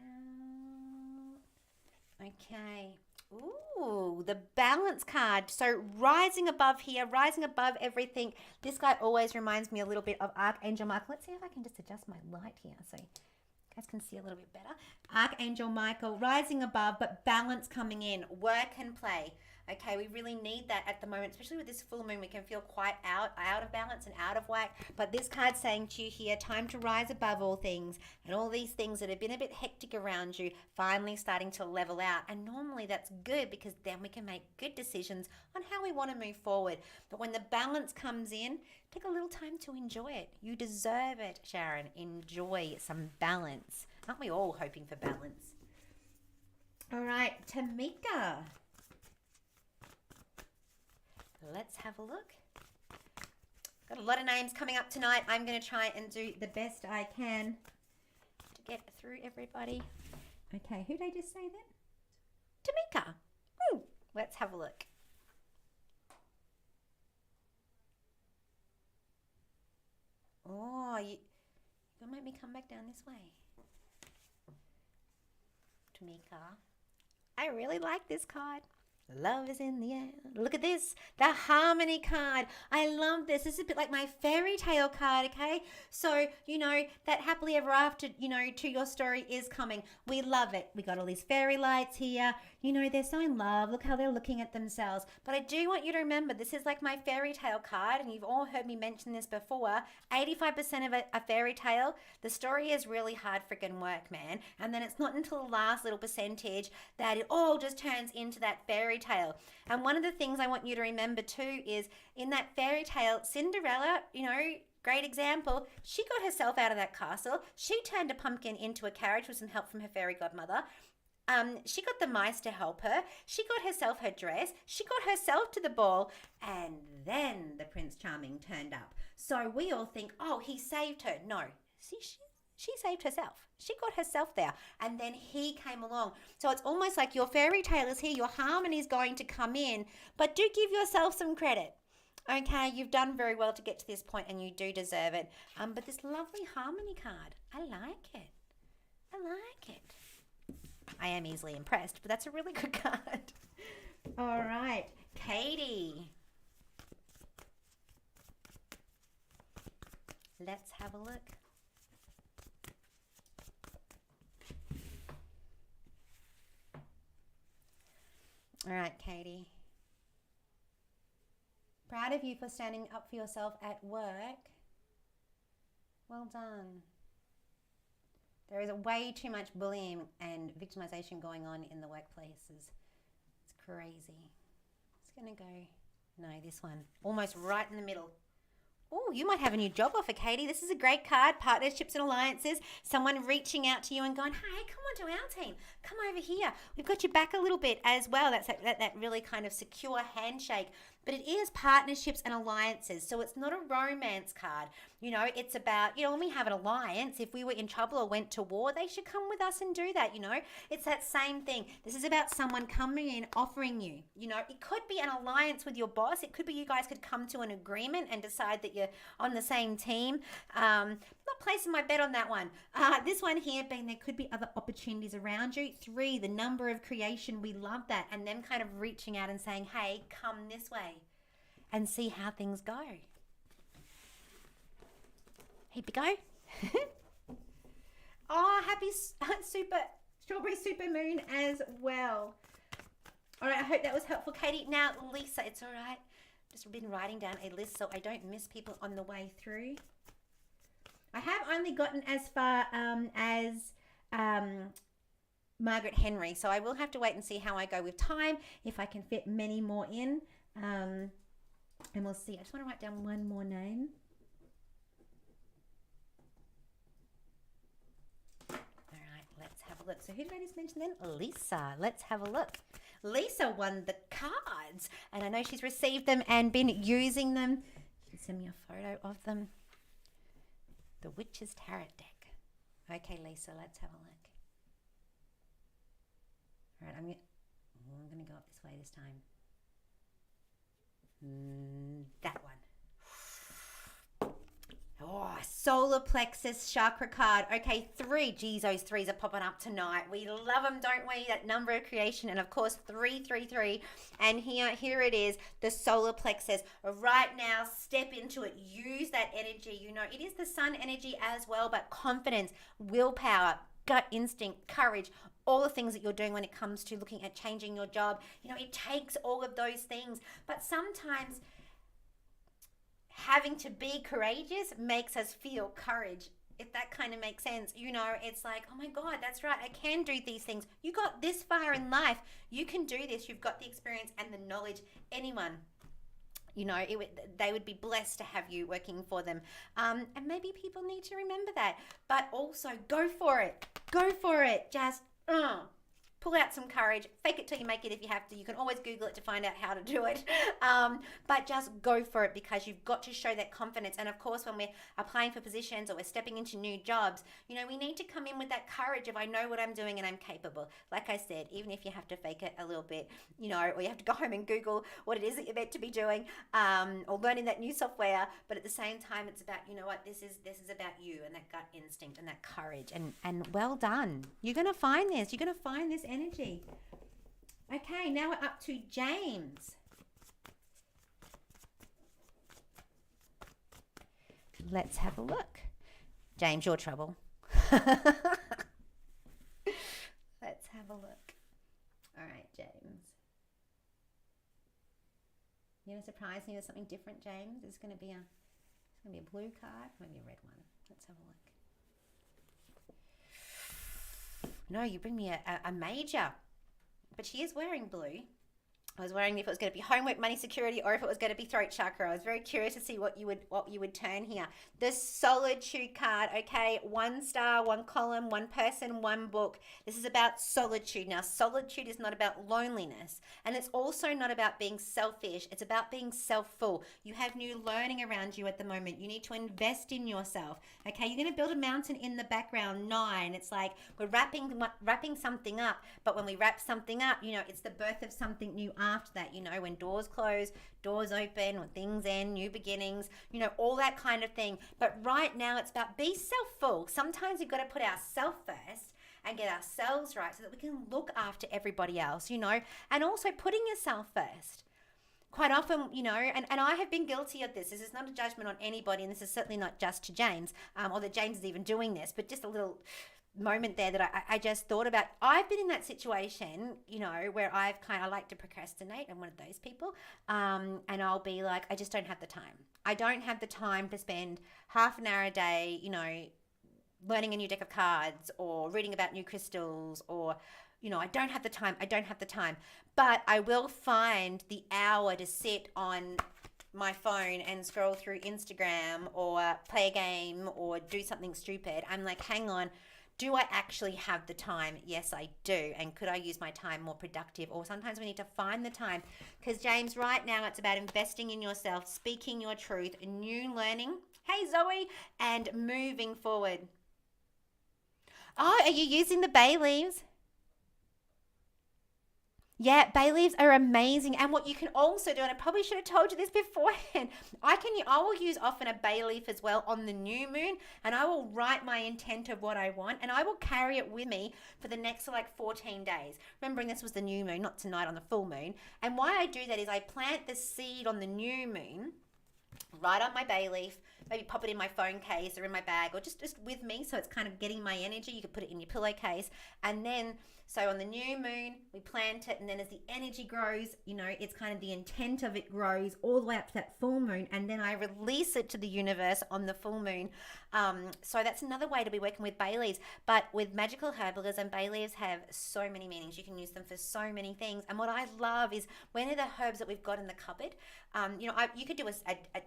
A: out. Okay. Ooh, the balance card. So rising above here, rising above everything. This guy always reminds me a little bit of Archangel Michael. Let's see if I can just adjust my light here so you guys can see a little bit better. Archangel Michael, rising above, but balance coming in, work and play. Okay, we really need that at the moment, especially with this full moon. We can feel quite out of balance and out of whack. But this card's saying to you here, time to rise above all things, and all these things that have been a bit hectic around you finally starting to level out. And normally that's good, because then we can make good decisions on how we want to move forward. But when the balance comes in, take a little time to enjoy it. You deserve it, Sharon. Enjoy some balance. Aren't we all hoping for balance? All right, Tamika. Let's have a look. Got a lot of names coming up tonight. I'm going to try and do the best I can to get through everybody. Okay, who did I just say then? Tamika. Let's have a look. Oh, you're going to make me come back down this way. Tamika. I really like this card. Love is in the air. Look at this. The harmony card. I love this. This is a bit like my fairy tale card, okay? So, that happily ever after, to your story is coming. We love it. We got all these fairy lights here. They're so in love. Look how they're looking at themselves. But I do want you to remember, this is like my fairy tale card, and you've all heard me mention this before. 85% of a fairy tale, the story is really hard freaking work, man. And then it's not until the last little percentage that it all just turns into that fairy tale. And one of the things I want you to remember too is in that fairy tale, Cinderella, great example, she got herself out of that castle. She turned a pumpkin into a carriage with some help from her fairy godmother. She got the mice to help her. She got herself her dress. She got herself to the ball. And then the Prince Charming turned up. So we all think, oh, he saved her. No, she saved herself. She got herself there. And then he came along. So it's almost like your fairy tale is here. Your harmony is going to come in. But do give yourself some credit. Okay, you've done very well to get to this point and you do deserve it. But this lovely harmony card, I like it. I like it. I am easily impressed, but that's a really good card. All right, Katie. Let's have a look. All right, Katie. Proud of you for standing up for yourself at work. Well done. There is way too much bullying and victimization going on in the workplaces. It's crazy. It's going to go, no, this one. Almost right in the middle. Oh, you might have a new job offer, Katie. This is a great card, partnerships and alliances. Someone reaching out to you and going, hey, come on to our team. Come over here. We've got your back a little bit as well. That's that really kind of secure handshake. But it is partnerships and alliances. So it's not a romance card. It's about, when we have an alliance, if we were in trouble or went to war, they should come with us and do that, It's that same thing. This is about someone coming in, offering you, It could be an alliance with your boss. It could be you guys could come to an agreement and decide that you're on the same team. Not placing my bet on that one. This one here being there could be other opportunities around you. 3, the number of creation. We love that. And them kind of reaching out and saying, hey, come this way and see how things go. Here we go. Oh, happy strawberry super moon as well. All right, I hope that was helpful, Katie. Now, Lisa, it's all right. Just been writing down a list so I don't miss people on the way through. I have only gotten as far as Margaret Henry, so I will have to wait and see how I go with time, if I can fit many more in. And we'll see. I just want to write down one more name. All right, let's have a look. So who did I just mention then? Lisa. Let's have a look. Lisa won the cards, and I know she's received them and been using them. She can send me a photo of them. The Witch's Tarot deck. Okay, Lisa, let's have a look. All right, I'm going to go up this way this time. That one. Oh, solar plexus chakra card. Okay, 3. Geez, those 3s are popping up tonight. We love them, don't we? That number of creation. And of course, 333. And here it is, the solar plexus. Right now, step into it. Use that energy. It is the sun energy as well, but confidence, willpower, gut instinct, courage, all the things that you're doing when it comes to looking at changing your job. It takes all of those things. But sometimes having to be courageous makes us feel courage, if that kind of makes sense. It's like, oh my God, that's right. I can do these things. You got this far in life. You can do this. You've got the experience and the knowledge. Anyone, they would be blessed to have you working for them. And maybe people need to remember that. But also go for it. Go for it. Just pull out some courage, fake it till you make it if you have to. You can always Google it to find out how to do it. But just go for it, because you've got to show that confidence. And of course, when we're applying for positions or we're stepping into new jobs, you know, we need to come in with that courage of, I know what I'm doing and I'm capable. Like I said, even if you have to fake it a little bit, you know, or you have to go home and Google what it is that you're meant to be doing, or learning that new software. But at the same time, it's about, you know what, this is about you and that gut instinct and that courage. And well done. You're going to find this. You're going to find this energy. Okay, now we're up to James. Let's have a look. James, your trouble. Let's have a look. All right, James. You're going to surprise me with something different, James. It's going to be a blue card, maybe a red one. Let's have a look. No, you bring me a major. But she is wearing blue. I was wondering if it was going to be homework, money, security, or if it was going to be throat chakra. I was very curious to see what you would turn here. The solitude card, okay, 1 star, 1 column, 1 person, 1 book. This is about solitude. Now, solitude is not about loneliness, and it's also not about being selfish. It's about being self-full. You have new learning around you at the moment. You need to invest in yourself, okay? You're going to build a mountain in the background, 9. It's like we're wrapping something up, but when we wrap something up, you know, it's the birth of something new after that. You know, when doors close, doors open, when things end, new beginnings, you know, all that kind of thing. But right now it's about be self-full. Sometimes you've got to put ourselves first and get ourselves right so that we can look after everybody else, you know, and also putting yourself first. Quite often, you know, and I have been guilty of this. This is not a judgment on anybody, and this is certainly not just to James, or that James is even doing this, but just a little moment there that I just thought about. I've been in that situation, you know, where I like to procrastinate. I'm one of those people, and I'll be like, I just don't have the time. I don't have the time to spend half an hour a day, you know, learning a new deck of cards or reading about new crystals, or, you know, I don't have the time. But I will find the hour to sit on my phone and scroll through Instagram or play a game or do something stupid. I'm like, hang on. Do I actually have the time? Yes, I do. And could I use my time more productive? Or sometimes we need to find the time. Because, James, right now it's about investing in yourself, speaking your truth, new learning. Hey, Zoe. And moving forward. Oh, are you using the bay leaves? Yeah, bay leaves are amazing. And what you can also do, and I probably should have told you this beforehand, I will use often a bay leaf as well on the new moon, and I will write my intent of what I want, and I will carry it with me for the next 14 days. Remembering this was the new moon, not tonight on the full moon. And why I do that is I plant the seed on the new moon, write up my bay leaf, maybe pop it in my phone case or in my bag, or just with me, so it's kind of getting my energy. You could put it in your pillowcase, and then so on the new moon we plant it, and then as the energy grows, you know, it's kind of the intent of it grows all the way up to that full moon, and then I release it to the universe on the full moon. So that's another way to be working with bay leaves. But with magical herbalism, bay leaves have so many meanings. You can use them for so many things. And what I love is when are the herbs that we've got in the cupboard. You know, you could do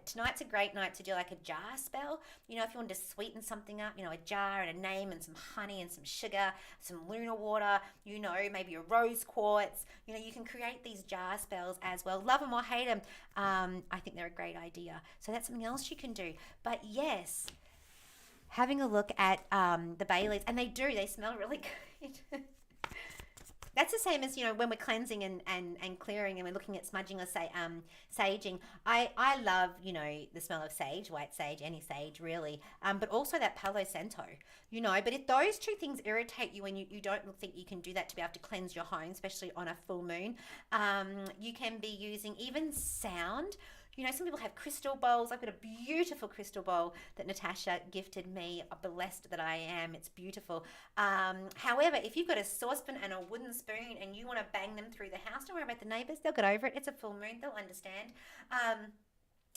A: tonight's a great night to do like a jar spell. You know, if you want to sweeten something up, you know, a jar and a name and some honey and some sugar, some lunar water, you know, maybe a rose quartz. You know, you can create these jar spells as well. Love them or hate them. I think they're a great idea. So that's something else you can do. But yes, having a look at the bay leaves, and they smell really good. That's the same as, you know, when we're cleansing and clearing and we're looking at smudging or saging. I love, you know, the smell of sage, white sage, any sage really, but also that Palo Santo, you know. But if those two things irritate you and you don't think you can do that to be able to cleanse your home, especially on a full moon, you can be using even sound. You know, some people have crystal bowls. I've got a beautiful crystal bowl that Natasha gifted me. Blessed that I am. It's beautiful. However, if you've got a saucepan and a wooden spoon and you want to bang them through the house, don't worry about the neighbours. They'll get over it. It's a full moon. They'll understand.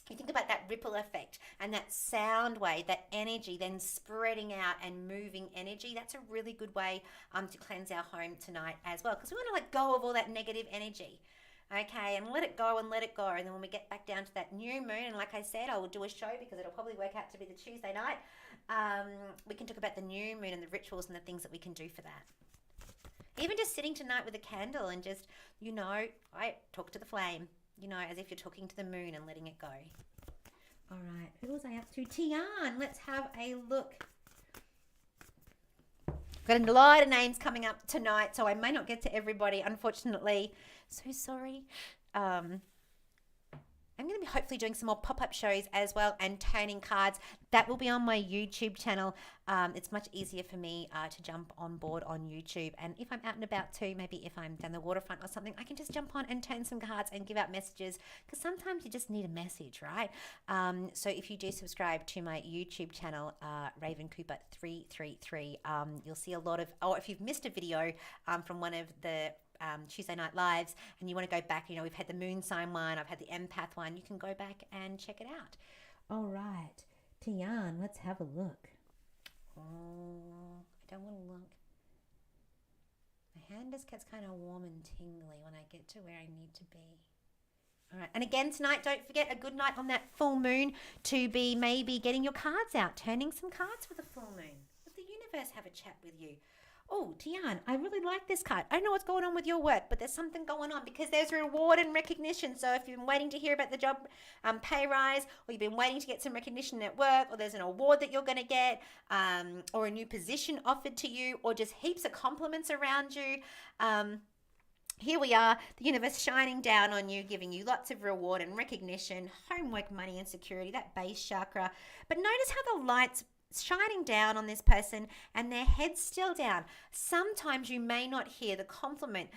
A: You think about that ripple effect and that sound wave, that energy then spreading out and moving energy. That's a really good way to cleanse our home tonight as well, because we want to let go of all that negative energy. Okay, and let it go. And then when we get back down to that new moon, and like I said, I will do a show because it'll probably work out to be the Tuesday night. We can talk about the new moon and the rituals and the things that we can do for that. Even just sitting tonight with a candle and just, I talk to the flame, as if you're talking to the moon and letting it go. All right, who was I up to? Tian, let's have a look. Got a lot of names coming up tonight, so I may not get to everybody, unfortunately. So sorry. I'm going to be hopefully doing some more pop-up shows as well and turning cards. That will be on my YouTube channel. It's much easier for me to jump on board on YouTube. And if I'm out and about too, maybe if I'm down the waterfront or something, I can just jump on and turn some cards and give out messages, because sometimes you just need a message, right? So if you do subscribe to my YouTube channel, Raven Cooper 333, you'll see a lot of, or if you've missed a video from one of the Tuesday Night Lives and you want to go back, we've had the moon sign one, I've had the empath one, you can go back and check it out. All right, Tian, let's have a look. Oh, I don't want to look. My hand just gets kind of warm and tingly when I get to where I need to be. All right, and again tonight, don't forget, a good night on that full moon to be maybe getting your cards out, turning some cards for the full moon. Let the universe have a chat with you. Oh, Tian, I really like this card. I don't know what's going on with your work, but there's something going on because there's reward and recognition. So if you've been waiting to hear about the job pay rise, or you've been waiting to get some recognition at work, or there's an award that you're going to get, or a new position offered to you, or just heaps of compliments around you, here we are, the universe shining down on you, giving you lots of reward and recognition, homework, money, and security, that base chakra. But notice how the light's shining down on this person and their head's still down. Sometimes you may not hear the compliment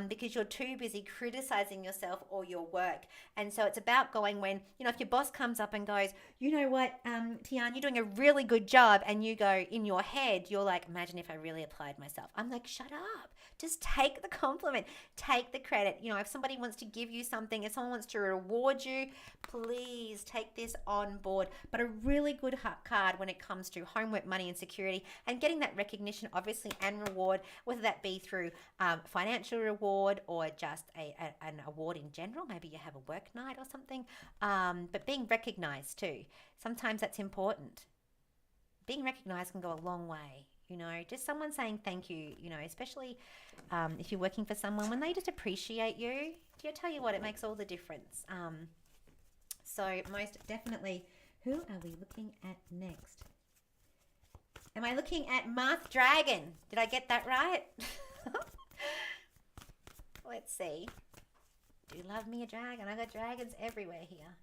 A: because you're too busy criticizing yourself or your work. And so it's about going when, if your boss comes up and goes, you know what, Tian, you're doing a really good job. And you go in your head, you're like, imagine if I really applied myself. I'm like, shut up. Just take the compliment, take the credit. If somebody wants to give you something, if someone wants to reward you, please take this on board. But a really good card when it comes to homework, money, and security, and getting that recognition, obviously, and reward, whether that be through financial reward or just an award in general. Maybe you have a work night or something, but being recognized too. Sometimes that's important. Being recognized can go a long way. Just someone saying thank you, especially if you're working for someone, when they just appreciate you, I tell you what, it makes all the difference. So most definitely, who are we looking at next? Am I looking at Marth Dragon? Did I get that right? Let's see. Do love me a dragon. I got dragons everywhere here.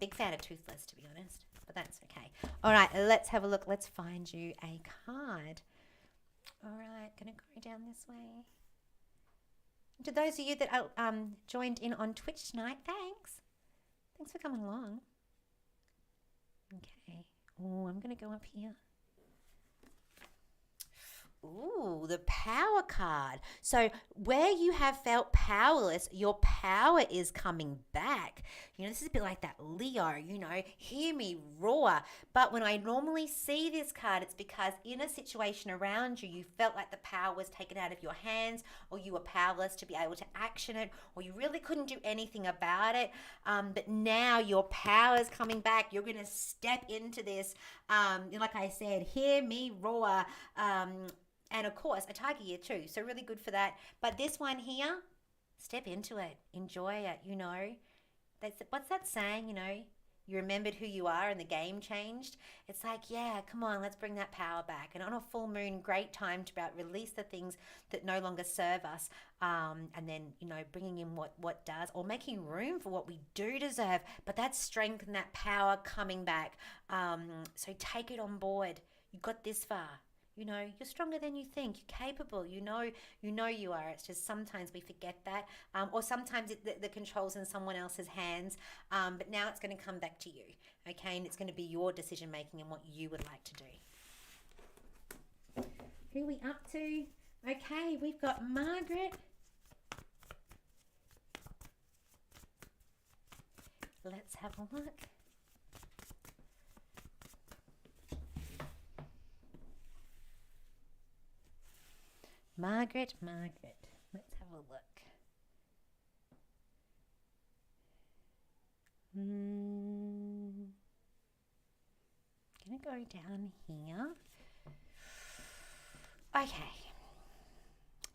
A: Big fan of Toothless, to be honest. But that's okay. All right, let's have a look. Let's find you a card. All right, going to go down this way. To those of you that joined in on Twitch tonight, thanks. Thanks for coming along. Okay. Oh, I'm going to go up here. Ooh, the power card. So where you have felt powerless, your power is coming back. This is a bit like that Leo, hear me roar. But when I normally see this card, it's because in a situation around you, you felt like the power was taken out of your hands, or you were powerless to be able to action it, or you really couldn't do anything about it. But now your power is coming back. You're going to step into this. Like I said, hear me roar. And of course, a tiger year too. So really good for that. But this one here, step into it. Enjoy it, What's that saying, You remembered who you are and the game changed. It's like, yeah, come on, let's bring that power back. And on a full moon, great time to release the things that no longer serve us. And then, bringing in what does, or making room for what we do deserve. But that strength and that power coming back. So take it on board. You got this far. You're stronger than you think. You're capable. You know you are. It's just sometimes we forget that. Or sometimes the control's in someone else's hands. But now it's going to come back to you. Okay? And it's going to be your decision making and what you would like to do. Who are we up to? Okay, we've got Margaret. Let's have a look. Margaret. Let's have a look. Gonna go down here. Okay.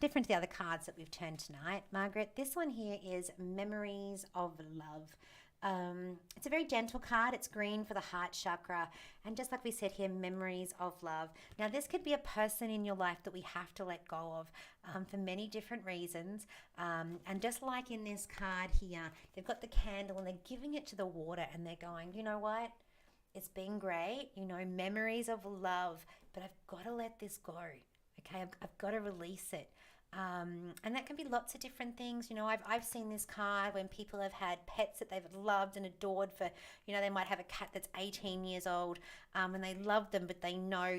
A: different to the other cards that we've turned tonight, Margaret. This one here is Memories of Love. It's a very gentle card. It's green for the heart chakra. And just like we said here, memories of love. Now, this could be a person in your life that we have to let go of for many different reasons. And just like in this card here, they've got the candle and they're giving it to the water and they're going, you know what? It's been great, memories of love, but I've got to let this go. Okay, I've got to release it. And that can be lots of different things. I've seen this card when people have had pets that they've loved and adored for, they might have a cat that's 18 years old and they love them, but they know,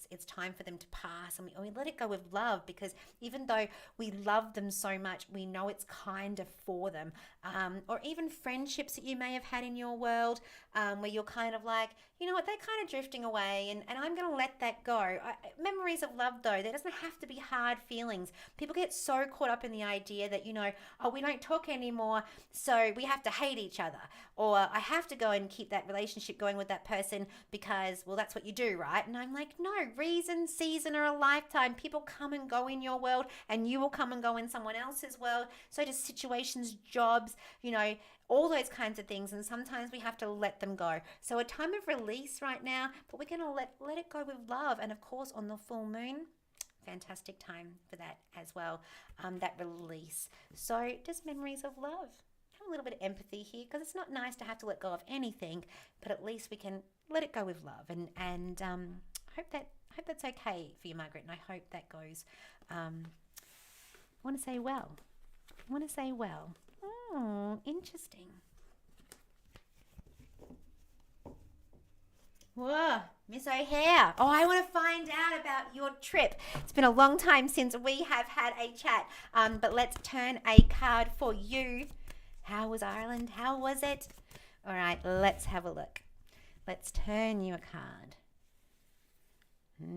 A: it's time for them to pass. And we let it go with love, because even though we love them so much, we know it's kind of for them. Or even friendships that you may have had in your world where you're kind of like, you know what, they're kind of drifting away and I'm going to let that go. Memories of love, though, there doesn't have to be hard feelings. People get so caught up in the idea that, we don't talk anymore, so we have to hate each other. Or I have to go and keep that relationship going with that person because, well, that's what you do, right? And I'm like, no, reason, season, or a lifetime. People come and go in your world, and you will come and go in someone else's world. So does situations, jobs, all those kinds of things. And sometimes we have to let them go. So a time of release right now, but we're going to let it go with love. And of course, on the full moon, fantastic time for that as well, that release. So just memories of love. Have a little bit of empathy here, because it's not nice to have to let go of anything, but at least we can let it go with love. And hope that's okay for you, Margaret. And I hope that goes. I want to say well. Oh, interesting. Whoa, Miss O'Hare. Oh, I want to find out about your trip. It's been a long time since we have had a chat, but let's turn a card for you. How was Ireland? How was it? All right, let's have a look. Let's turn you a card. All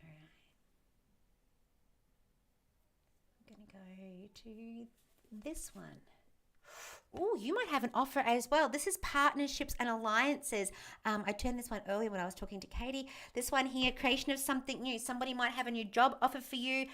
A: right. I'm going to go to this one. Oh, you might have an offer as well. This is partnerships and alliances. I turned this one earlier when I was talking to Katie. This one here, creation of something new. Somebody might have a new job offer for you.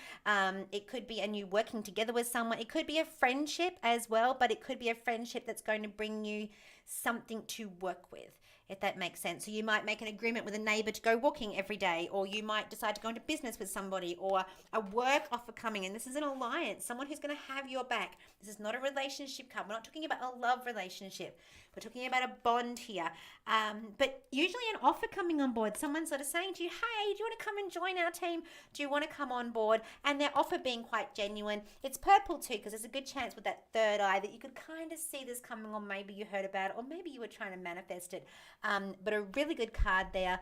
A: It could be a new working together with someone. It could be a friendship as well, but it could be a friendship that's going to bring you something to work with, if that makes sense. So you might make an agreement with a neighbor to go walking every day, or you might decide to go into business with somebody, or a work offer coming in. This is an alliance, someone who's going to have your back. This is not a relationship card. We're not talking about a love relationship. We're talking about a bond here. But usually an offer coming on board, someone's sort of saying to you, hey, do you want to come and join our team? Do you want to come on board? And their offer being quite genuine. It's purple too, because there's a good chance with that third eye that you could kind of see this coming on. Maybe you heard about it, or maybe you were trying to manifest it. But a really good card there.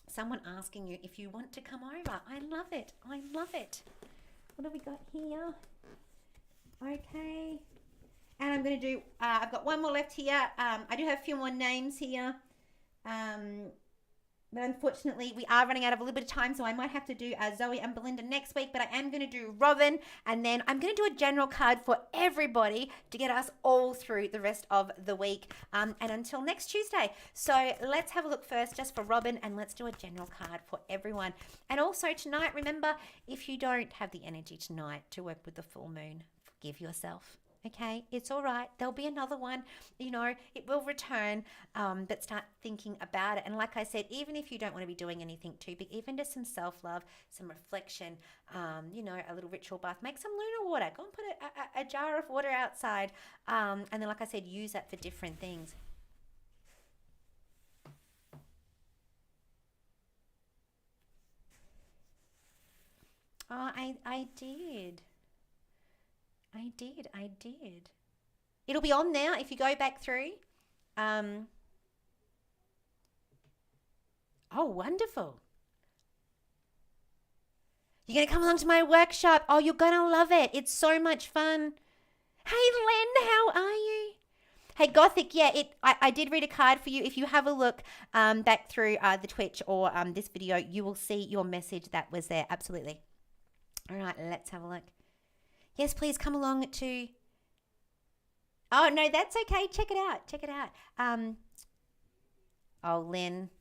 A: Someone asking you if you want to come over. I love it. What have we got here? Okay. And I'm going to do, I've got one more left here. I do have a few more names here. But unfortunately, we are running out of a little bit of time, so I might have to do Zoe and Belinda next week. But I am going to do Robin, and then I'm going to do a general card for everybody to get us all through the rest of the week, and until next Tuesday. So let's have a look first just for Robin, and let's do a general card for everyone. And also tonight, remember, if you don't have the energy tonight to work with the full moon, forgive yourself. Okay, it's all right. There'll be another one, it will return, but start thinking about it. And like I said, even if you don't want to be doing anything too big, even just some self-love, some reflection, a little ritual bath, make some lunar water, go and put a jar of water outside. And then, like I said, use that for different things. Oh, I did. I did. It'll be on now if you go back through. Oh, wonderful. You're going to come along to my workshop. Oh, you're going to love it. It's so much fun. Hey, Len, how are you? Hey, Gothic, yeah, I did read a card for you. If you have a look back through the Twitch or this video, you will see your message that was there. Absolutely. All right, let's have a look. Yes, please come along to... Oh, no, that's okay. Check it out. Oh, Lynn,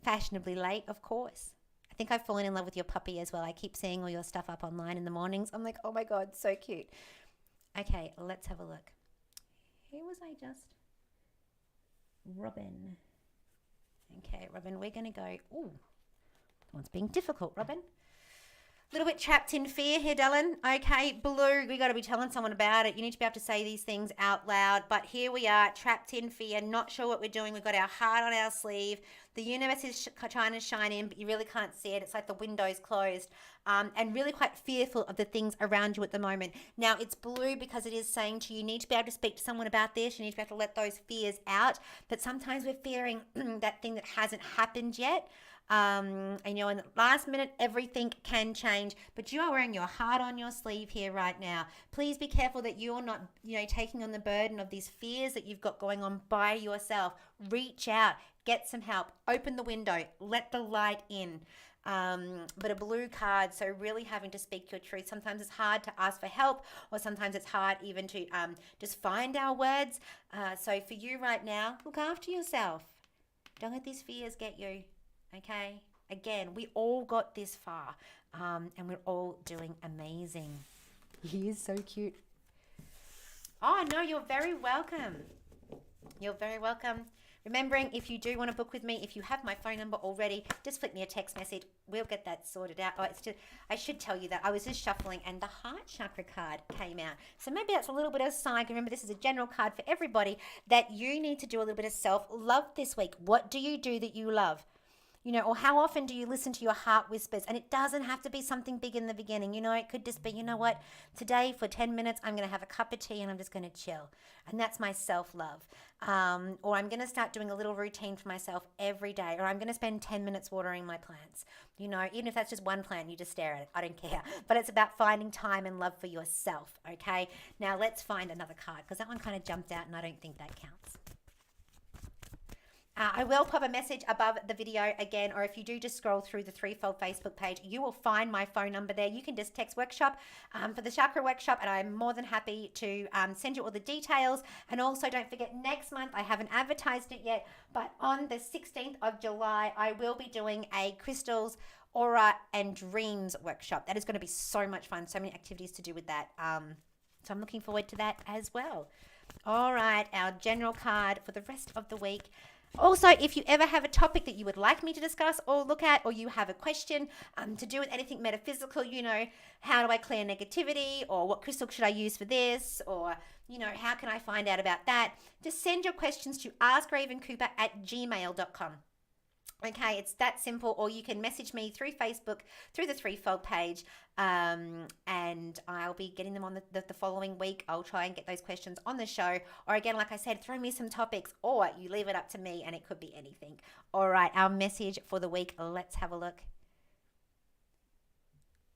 A: fashionably late, of course. think I've fallen in love with your puppy as well. I keep seeing all your stuff up online in the mornings. I'm like, oh my God, so cute. Okay, let's have a look. Who was I just? Robin. Okay, Robin, we're going to go. Ooh, that one's being difficult, Robin. A little bit trapped in fear here, Dylan. Okay, Blue, we got to be telling someone about it. You need to be able to say these things out loud. But here we are, trapped in fear, not sure what we're doing. We've got our heart on our sleeve. The universe is trying to shine in, but you really can't see it. It's like the window's closed. And really quite fearful of the things around you at the moment. Now, it's blue because it is saying to you, you need to be able to speak to someone about this. You need to be able to let those fears out. But sometimes we're fearing that thing that hasn't happened yet. And in the last minute, everything can change, but you are wearing your heart on your sleeve here right now. Please be careful that you're not, taking on the burden of these fears that you've got going on by yourself. Reach out, get some help, open the window, let the light in. But a blue card, so really having to speak your truth. Sometimes it's hard to ask for help, or sometimes it's hard even to just find our words. So for you right now, look after yourself. Don't let these fears get you. Okay, again, we all got this far, and we're all doing amazing. He is so cute. Oh, no, you're very welcome. You're very welcome. Remembering, if you do want to book with me, if you have my phone number already, just flick me a text message. We'll get that sorted out. I should tell you that I was just shuffling and the heart chakra card came out. So maybe that's a little bit of a sign. Remember, this is a general card for everybody, that you need to do a little bit of self-love this week. What do you do that you love? Or how often do you listen to your heart whispers? And it doesn't have to be something big in the beginning. It could just be, what, today for 10 minutes, I'm going to have a cup of tea and I'm just going to chill. And that's my self-love. Or I'm going to start doing a little routine for myself every day. Or I'm going to spend 10 minutes watering my plants. Even if that's just one plant, you just stare at it. I don't care. But it's about finding time and love for yourself, okay? Now let's find another card, because that one kind of jumped out and I don't think that counts. I will pop a message above the video again, or if you do just scroll through the Threefold Facebook page, you will find my phone number there. You can just text workshop for the chakra workshop, and I'm more than happy to send you all the details. And also don't forget, next month, I haven't advertised it yet, but on the 16th of July, I will be doing a crystals, aura, and dreams workshop. That is going to be so much fun. So many activities to do with that. So I'm looking forward to that as well. All right, our general card for the rest of the week. Also, if you ever have a topic that you would like me to discuss or look at, or you have a question to do with anything metaphysical, how do I clear negativity, or what crystal should I use for this, or, how can I find out about that? Just send your questions to askravencooper@gmail.com. Okay, it's that simple. Or you can message me through Facebook, through the Threefold page, and I'll be getting them on the following week. I'll try and get those questions on the show. Or again, like I said, throw me some topics, or you leave it up to me, and it could be anything. All right, our message for the week. Let's have a look.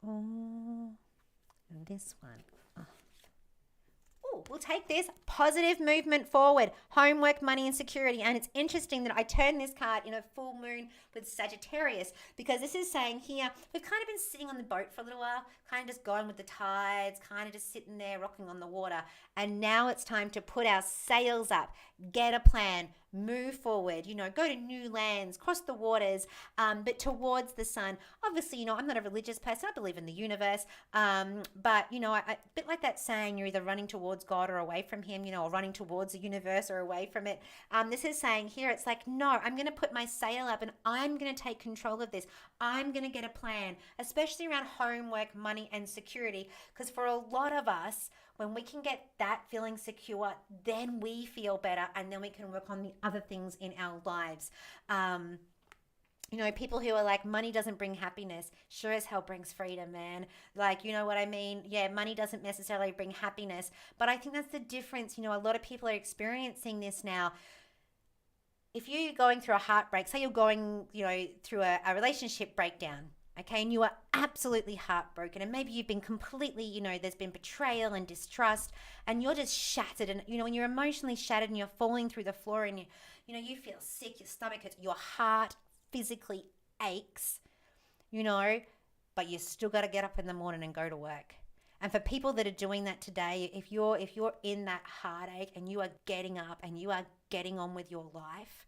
A: Oh, this one. We'll take this. Positive movement forward. Homework, money, and security. And it's interesting that I turned this card in a full moon with Sagittarius, because this is saying here, we've kind of been sitting on the boat for a little while, kind of just going with the tides, kind of just sitting there rocking on the water. And now it's time to put our sails up, get a plan, move forward, go to new lands, cross the waters, but towards the sun. Obviously, I'm not a religious person. I believe in the universe. But, a bit like that saying, you're either running towards God or away from him, or running towards the universe or away from it. This is saying here, it's like, no, I'm going to put my sail up and I'm going to take control of this. I'm going to get a plan, especially around homework, money, and security. Because for a lot of us, when we can get that feeling secure, then we feel better, and then we can work on the other things in our lives. People who are like, money doesn't bring happiness, sure as hell brings freedom, man. Like, you know what I mean? Yeah, money doesn't necessarily bring happiness, but I think that's the difference. A lot of people are experiencing this now. If you're going through a heartbreak, say you're going, through a relationship breakdown, okay, and you are absolutely heartbroken, and maybe you've been completely, there's been betrayal and distrust, and you're just shattered, and when you're emotionally shattered and you're falling through the floor, and you feel sick, your stomach hurts, your heart physically aches, but you still got to get up in the morning and go to work. And for people that are doing that today, if you're in that heartache and you are getting up and you are getting on with your life,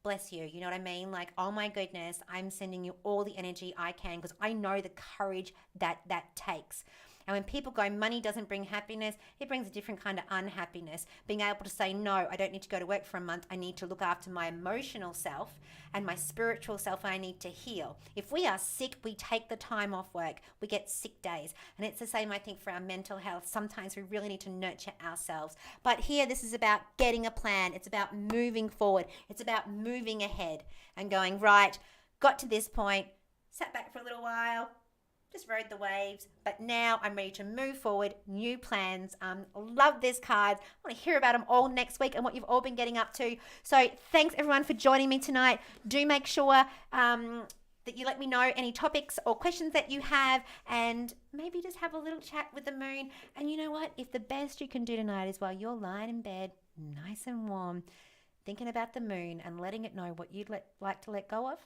A: bless you. You know what I mean? Like, oh my goodness, I'm sending you all the energy I can because I know the courage that takes. And when people go, money doesn't bring happiness, it brings a different kind of unhappiness. Being able to say, no, I don't need to go to work for a month. I need to look after my emotional self and my spiritual self. I need to heal. If we are sick, we take the time off work. We get sick days. And it's the same, I think, for our mental health. Sometimes we really need to nurture ourselves. But here, this is about getting a plan. It's about moving forward. It's about moving ahead and going, right, got to this point, sat back for a little while, just rode the waves, but now I'm ready to move forward, new plans. Love this card. I want to hear about them all next week and what you've all been getting up to. So thanks everyone for joining me tonight. Do make sure that you let me know any topics or questions that you have, and maybe just have a little chat with the moon. And you know what? If the best you can do tonight is while you're lying in bed, nice and warm, thinking about the moon and letting it know what you'd like to let go of,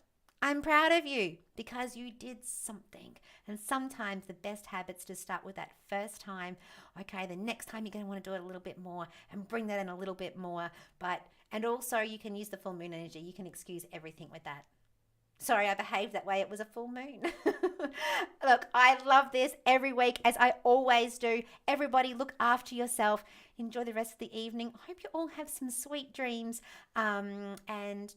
A: I'm proud of you because you did something. And sometimes the best habits to start with that first time. Okay, the next time you're going to want to do it a little bit more and bring that in a little bit more. And also you can use the full moon energy. You can excuse everything with that. Sorry, I behaved that way. It was a full moon. Look, I love this every week, as I always do. Everybody, look after yourself. Enjoy the rest of the evening. I hope you all have some sweet dreams. And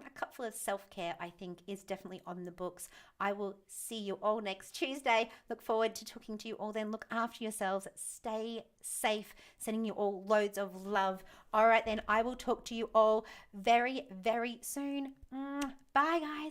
A: a cup full of self-care, I think, is definitely on the books. I will see you all next Tuesday. Look forward to talking to you all then. Look after yourselves. Stay safe. Sending you all loads of love. All right, then. I will talk to you all very, very soon. Bye, guys.